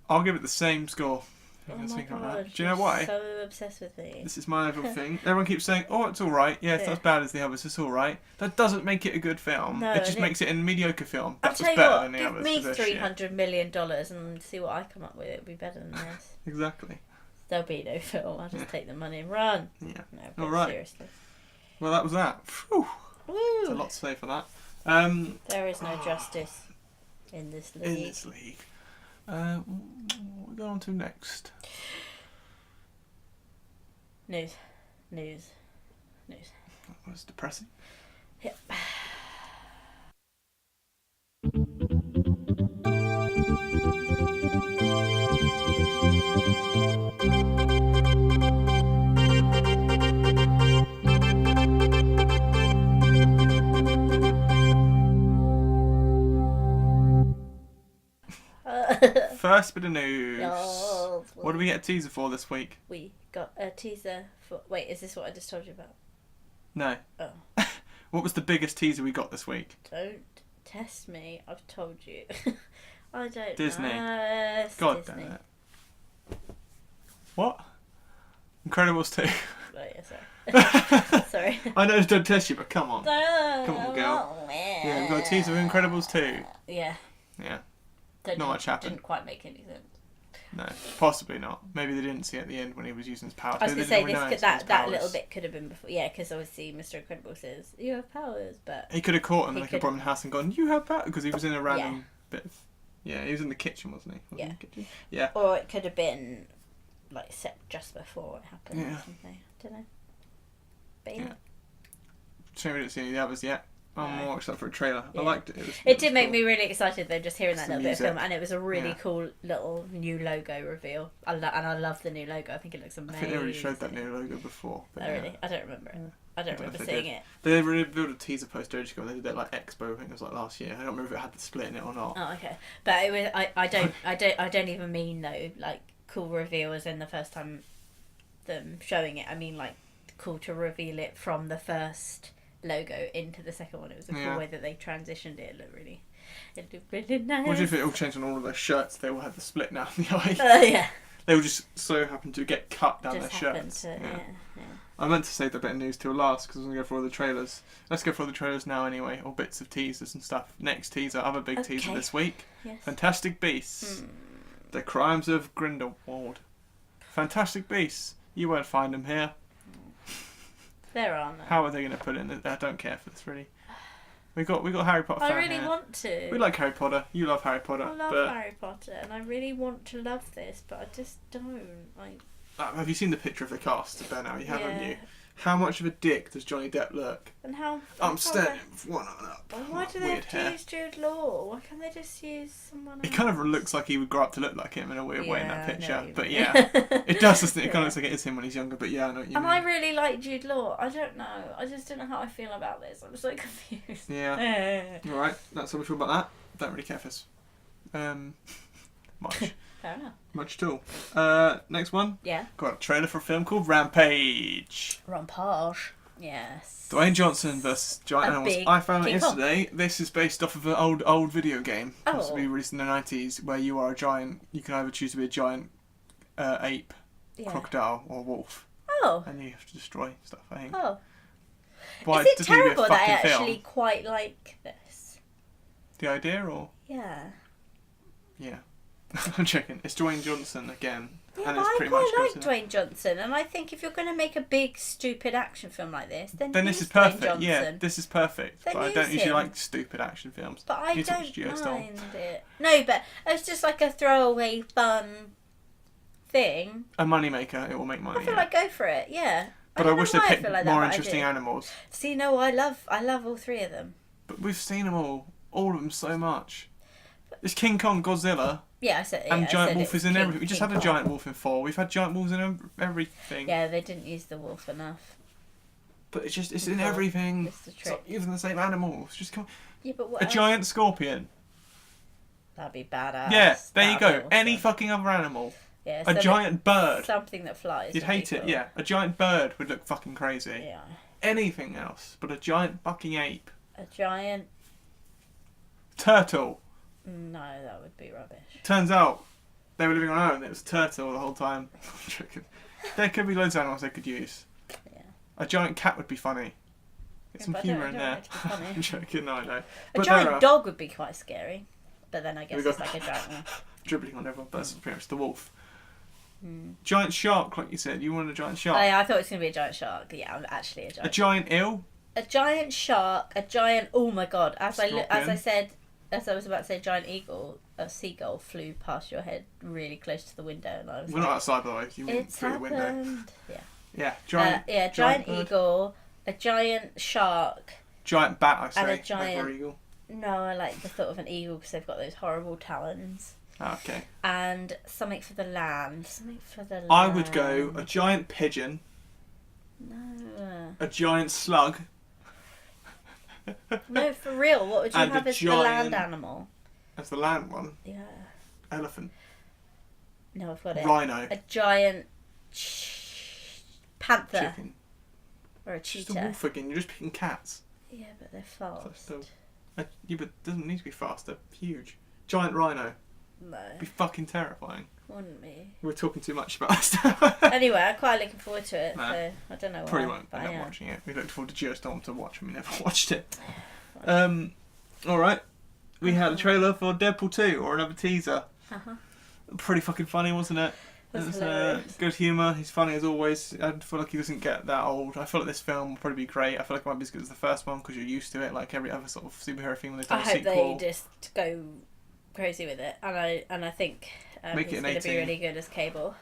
I'll give it the same score. Oh Let's my think about God, that. Do you know why? So obsessed with me. This is my little thing. Everyone keeps saying, "Oh, it's all right. Yeah, it's not as bad as the others. It's all right." That doesn't make it a good film. No, it just it- makes it a mediocre film. I'll That's tell what's you better what, than the give others. me 'cause they're shit. $300 million and see what I come up with. It'll be better than this. Exactly. There'll be no film. I'll just take the money and run. Yeah. No, but All right. seriously. Well, that was that. Phew. Woo! There's a lot to say for that. There is no justice in this league. In this league. What we go on to next? News. That was depressing. Yep. First bit of news. Yes. What do we get a teaser for this week? We got a teaser for. Wait, is this what I just told you about? No. Oh. What was the biggest teaser we got this week? Don't test me. I've told you. I don't Disney. know. It's God Disney. damn it. What? Incredibles 2. Oh, yeah, sorry. Sorry. I know it's don't test you, but come on. Come Come on, girl. Yeah, we've got a teaser of Incredibles 2. Yeah. Yeah. That Not much happened. Didn't quite make any sense. No, possibly not. Maybe they didn't see it at the end when he was using his powers. I was Maybe going to they say didn't this realise his that powers. little bit could have been before. Yeah, because obviously Mr. Incredible says you have powers, but He could have caught him He and like could- brought him in the house and gone, "You have powers," because he was in a random bit of. Yeah, he was in the kitchen, wasn't he? Yeah. In the kitchen? Yeah. or it could have been like set just before it happened Yeah. or something. I don't know. But yeah. Yeah. Shame we didn't see any of the others yet. I'm No. more excited for a trailer. Yeah. I liked it. It did make me really excited though, just hearing It's that the little bit of film, music. and it was a really Yeah. cool little new logo reveal. And I love the new logo. I think it looks I amazing. think they already showed that new logo before. But Oh yeah. really? I don't remember it. I don't I don't know remember if they seeing did. it. They revealed a teaser poster ages ago. They did that like Expo. I think it was like last year. I don't remember if it had the split in it or not. Oh okay, but it was. I don't even mean though like cool reveal as in the first time them showing it. I mean like cool to reveal it from the first logo into the second one. It was a cool Yeah. way that they transitioned it. It looked really nice. What do you think it all changed on all of their shirts? They all had the split now in the eye. Yeah. They all just so happened to get cut down Just their happened shirts. to, yeah. I meant to save that bit of news till last because I was going to go for all the trailers. Let's go for all the trailers now anyway, or bits of teasers and stuff. Next teaser, other big teaser Okay. this week. Yes. Fantastic Beasts. The Crimes of Grindelwald. Fantastic Beasts. You won't find them here. There are none. How are they going to put it in? I don't care for this really. We got Harry Potter fan I really here. want to. We like Harry Potter. You love Harry Potter. I love but... Harry Potter, and I really want to love this, but I just don't. Have you seen the picture of the cast, Ben? Now you haven't Yeah. you? How much of a dick does Johnny Depp look? And how? I'm standing one up. Well, why do they have to use Jude Law? Why can't they just use someone else? He kind of looks like he would grow up to look like him in a weird way in that Yeah, I know picture. what you But mean. yeah, it does, doesn't it? It Yeah. kind of looks like it is him when he's younger. But yeah, I know what you And mean. I really like Jude Law. I don't know. I just don't know how I feel about this. I'm so confused. Yeah. All right, that's how we feel about that. Don't really care for this. Much. Fair enough. Much at all. Next one. Yeah. Got a trailer for a film called Rampage. Rampage. Yes. Dwayne Johnson versus giant A animals. big I found it King Kong. yesterday. This is based off of an old video game, Oh. possibly released in the 90s, where you are a giant. You can either choose to be a giant ape, Yeah. crocodile, or wolf, Oh. and you have to destroy stuff. I think. Oh. But Is it doesn't need to be a terrible that I fucking actually film. quite like this? The idea, or Yeah. yeah, I'm checking. It's Dwayne Johnson again, Yeah, and but it's I pretty much. quite like goes in- Dwayne Johnson, and I think if you're going to make a big, stupid action film like this, then Then this use is perfect. Dwayne Johnson. Yeah, this is perfect. Then But I use don't usually him. like stupid action films. But I You talk to don't Geo Storm. mind it. No, but it's just like a throwaway fun thing. A moneymaker. It will make money. I feel yeah. like go for it. Yeah. But I don't know wish they why picked feel like that, more but I interesting do. animals. See, no, I love all three of them. But we've seen them all of them so much. There's King Kong, Godzilla, Yeah, I said. and yeah, I giant said wolf it's is in King- everything. We just King had a Kong. giant wolf in 4. We've had giant wolves in everything. Yeah, they didn't use the wolf enough. But it's in King Kong. everything. It's the It's not trick. using the same animals. Just come. Yeah, but what A else? giant scorpion. That'd be badass. Yeah, there you That'd go. be awesome. Any fucking other animal. Yeah, A something- giant bird. Something that flies. You'd would be hate it, cool. yeah. A giant bird would look fucking crazy. Yeah. Anything else, but a giant fucking ape. A giant. Turtle. No, that would be rubbish. Turns out they were living on their own. It was a turtle the whole time. There could be loads of animals they could use. Yeah. A giant cat would be funny. Get Yeah, some but I humour don't in want there. it to be funny. I'm joking, no, I know. A But giant there are dog would be quite scary. But then I guess we got- it's like a giant one. dribbling on everyone, but that's pretty much the wolf. Hmm. Giant shark, like you said. You wanted a giant Oh, shark. yeah, I thought it was going to be a giant shark. Yeah, I'm actually a A giant. giant eel. A giant shark, a giant. Oh my god! As I Scorpion. said, as I was about to say, giant eagle, a seagull flew past your head really close to the window, and I was We're like, not outside, by the way. You mean "It's through the window. happened." Yeah. Yeah, giant. Giant bird. eagle, a giant shark. Giant bat, I say. And a giant- Over eagle. No, I like the thought of an eagle because they've got those horrible talons. Ah, okay. And something for the land. Something for the land. I would go a giant pigeon, No. a giant slug, No, for real. What would you And a have as the giant- land animal? as the land one, Yeah. elephant, No, I've got it. rhino, A giant panther chicken. or a It's just cheetah. a wolf again. You're just picking cats. Yeah, but they're So fast. still, yeah, but it doesn't need to be fast. They're huge. Giant rhino. No, It'd be fucking terrifying. wouldn't be. We're talking too much about that stuff. Anyway, I'm quite looking forward to it. Nah. So I don't know why. Probably won't but end I up am. watching it. We looked forward to Geostorm to watch, and we never watched it. Alright. We had a trailer for Deadpool 2, or another teaser. Uh-huh. Pretty fucking funny, wasn't it? That's It was hilarious. good humour. He's funny as always. I feel like he doesn't get that old. I feel like this film will probably be great. I feel like it might be as good as the first one because you're used to it, like every other sort of superhero film when they've I done a hope sequel. they just go crazy with it, and I think Make it it's an going to be 18. really good as Cable.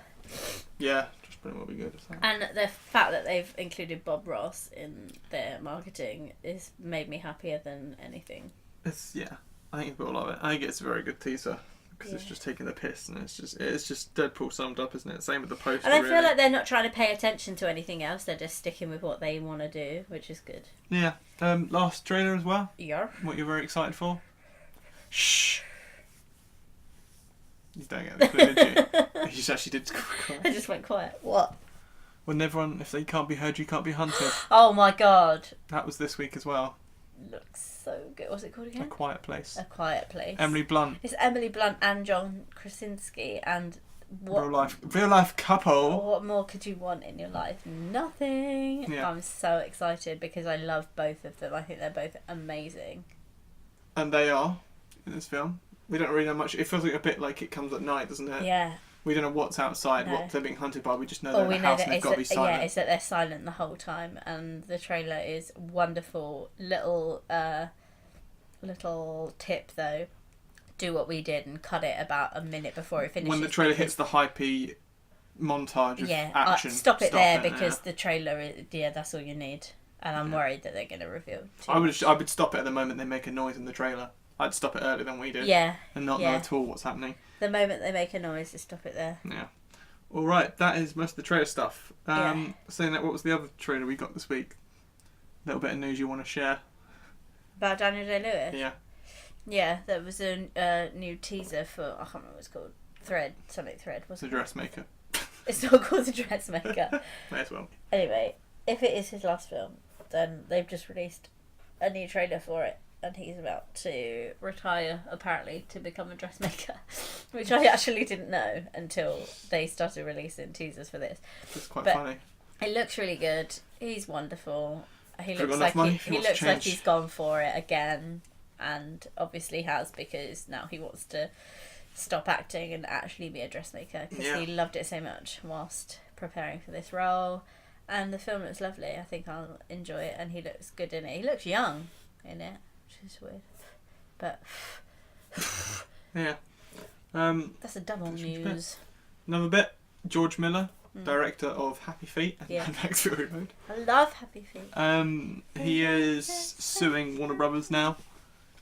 Yeah, just pretty well be good. So. And the fact that they've included Bob Ross in their marketing is made me happier than anything. Yeah, I think people will love it. I think it's a very good teaser because it's Yeah. just taking the piss and it's just Deadpool summed up, isn't it? Same with the poster. And I really. feel like they're not trying to pay attention to anything else. They're just sticking with what they want to do, which is good. Yeah. Last trailer as well. Yeah. What you're very excited for? Shh. You don't get the clue, did you? You just actually did. I just went quiet. What? When everyone, if they can't be heard, you can't be hunted. Oh my god. That was this week as well. Looks so good. What's it called A again? Quiet Place. A Quiet Place. Emily Blunt, It's Emily Blunt and John Krasinski, and real life couple. what more could you want in your life? Nothing. Yeah. I'm so excited because I love both of them. I think they're both amazing. And they are in this film. We don't really know much. It feels like a bit like it comes at night, doesn't it? Yeah. We don't know what's outside, No. what they're being hunted by. We just know All they're in we the know house that and they've is got to be that, silent. is that they're silent the whole time, and the trailer is wonderful. Little little tip though. Do what we did and cut it about a minute before it finishes. When the trailer hits the hypey montage of action, stop it there because the trailer is, that's all you need. And I'm worried that they're going to reveal I would stop it at the moment they make a noise in the trailer. I'd stop it earlier than we did. Yeah. And not know at all what's happening. The moment they make a noise, just stop it there. Yeah. All right, that is most of the trailer stuff. Saying that, what was the other trailer we got this week? A little bit of news you want to share? About Daniel Day-Lewis? Yeah. Yeah, there was a new teaser for, I can't remember what it's called, Thread, what's The it? Dressmaker. It's not called The Dressmaker. May as well. Anyway, if it is his last film, then they've just released a new trailer for it, and he's about to retire, apparently, to become a dressmaker, which I actually didn't know until they started releasing teasers for this. It's quite funny. It looks really good. He's wonderful. He Got looks enough money if he he wants to looks like change. he's gone for it again, and obviously has, because now he wants to stop acting and actually be a dressmaker, because he loved it so much whilst preparing for this role. And the film looks lovely. I think I'll enjoy it, and he looks good in it. He looks young in it, which is weird, but Yeah. that's a double news. Another bit. George Miller, director of Happy Feet and Yeah. Max Fury Road. I love Happy Feet. He is suing Warner Brothers now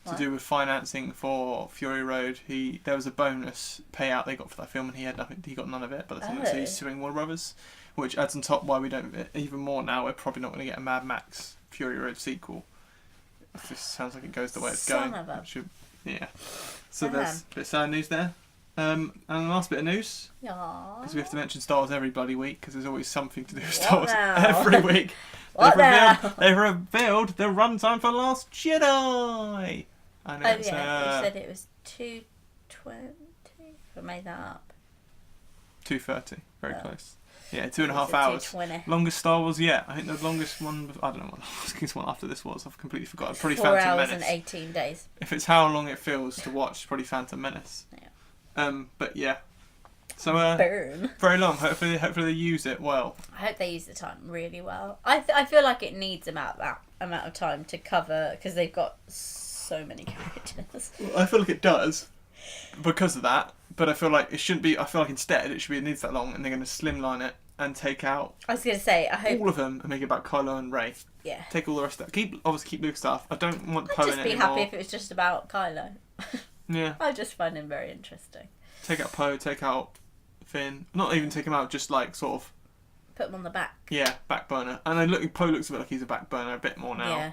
to What? do with financing for Fury Road. There was a bonus payout they got for that film, and he had nothing. He got none of it. But so he's suing Warner Brothers, which adds on top why we don't even more now. We're probably not going to get a Mad Max Fury Road sequel. It just sounds like it goes the way it's Son going. of a- Yeah. So there's a bit of sad news there. And the last bit of news, Aww. because we have to mention Star Wars every bloody week, because there's always something to do with Star Wars now? every week. What now? They've revealed the runtime for Last Jedi. I know Oh it's, yeah, you said it was 2:20. I made that up. 2:30, very Oh. close. Yeah, 2.5 It's hours. 2:20. Longest Star Wars yet. I think the longest one. I don't know what the longest one after this was. I've completely forgotten. Probably 4 Phantom hours Menace. and 18 days. If it's how long it feels to watch, it's probably Phantom Menace. Yeah. But yeah. So Burn. very long. Hopefully they use it well. I hope they use the time really well. I feel like it needs about that amount of time to cover, because they've got so many characters. I feel like it does because of that, but I feel like it shouldn't be. I feel like instead it needs that long, and they're going to slimline it and take out I was going to say, I hope. all of them and make it about Kylo and Rey. Yeah. Take all the rest of that. Keep Luke stuff. I don't want I'd Poe in just it be anymore. happy if it was just about Kylo. Yeah. I just find him very interesting. Take out Poe. Take out Finn. Not even take him out. Just like sort of. Put him on the back. Yeah, back burner. And Poe looks a bit like he's a back burner a bit more now. Yeah.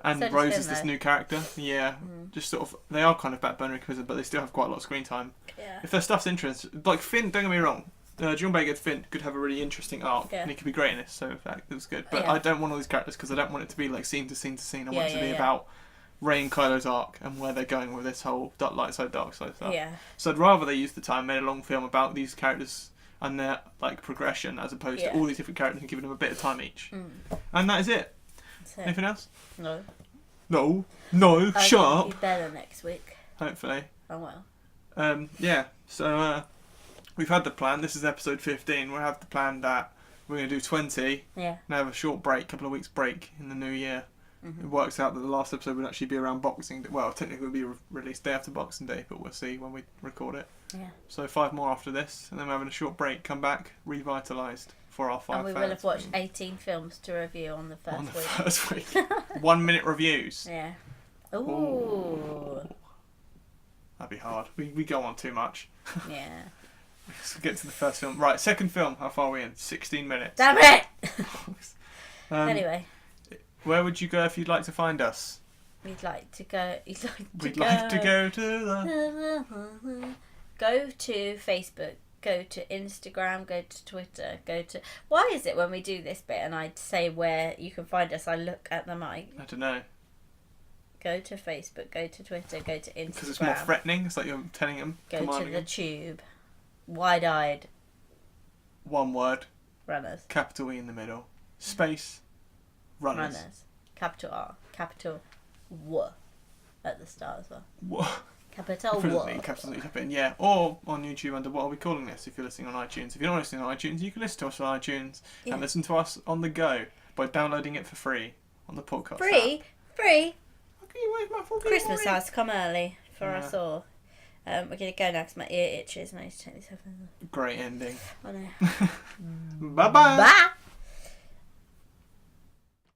And So does Rose Finn, is this though. new character. Yeah. Just sort of. They are kind of back burner because, but they still have quite a lot of screen time. Yeah. If their stuff's interesting, like Finn, don't get me wrong, John Boyega Finn could have a really interesting arc, Yeah. and he could be great in this, so that was good. But Yeah. I don't want all these characters because I don't want it to be like scene to scene to scene. I want it to be Yeah. about Rey and Kylo's arc and where they're going with this whole light side, dark side stuff. Yeah. So I'd rather they use the time, made a long film about these characters and their like progression, as opposed to Yeah. all these different characters and giving them a bit of time each. Mm. And that is it. That's it. Anything else? No. No, I'll shut be up. better next week. Hopefully. Oh well. Yeah, so we've had the plan. This is episode 15. We'll have the plan that we're going to do 20 Yeah. and have a short break, couple of weeks break in the new year. It works out that the last episode would actually be around Boxing Day. Well, technically it would be released day after Boxing Day, but we'll see when we record it. Yeah. So 5 more after this, and then we're having a short break, come back, revitalised for our 5 And we will have watched 18 films to review on the first on the week. first week. 1 minute reviews. Yeah. Ooh. That'd be hard. We go on too much. Yeah. Let's get to the first film. Right, second film. How far are we in? 16 minutes. Damn it! Anyway. Where would you go if you'd like to find us? We'd like to go. We'd like to go to the... Go to Facebook. Go to Instagram. Go to Twitter. Go to. Why is it when we do this bit and I say where you can find us, I look at the mic? I don't know. Go to Facebook. Go to Twitter. Go to Instagram. Because it's more threatening. It's like you're telling them. Go to commanding the them. tube. Wide-eyed One word. runners. Capital E in the middle. Space. Runners. Capital R. Capital W at the start as well. What? Capital Definitely W. capital E, type it in, yeah. Or on YouTube under What Are We Calling This if you're listening on iTunes. If you're not listening on iTunes, you can listen to us on iTunes Yeah. and listen to us on the go by downloading it for free on the podcast Free. app. Free. Where's my fucking Christmas wine? has come early for Yeah. us all. We're going to go now because my ear itches and I need to take this off. Great ending. I know. Bye-bye. Bye!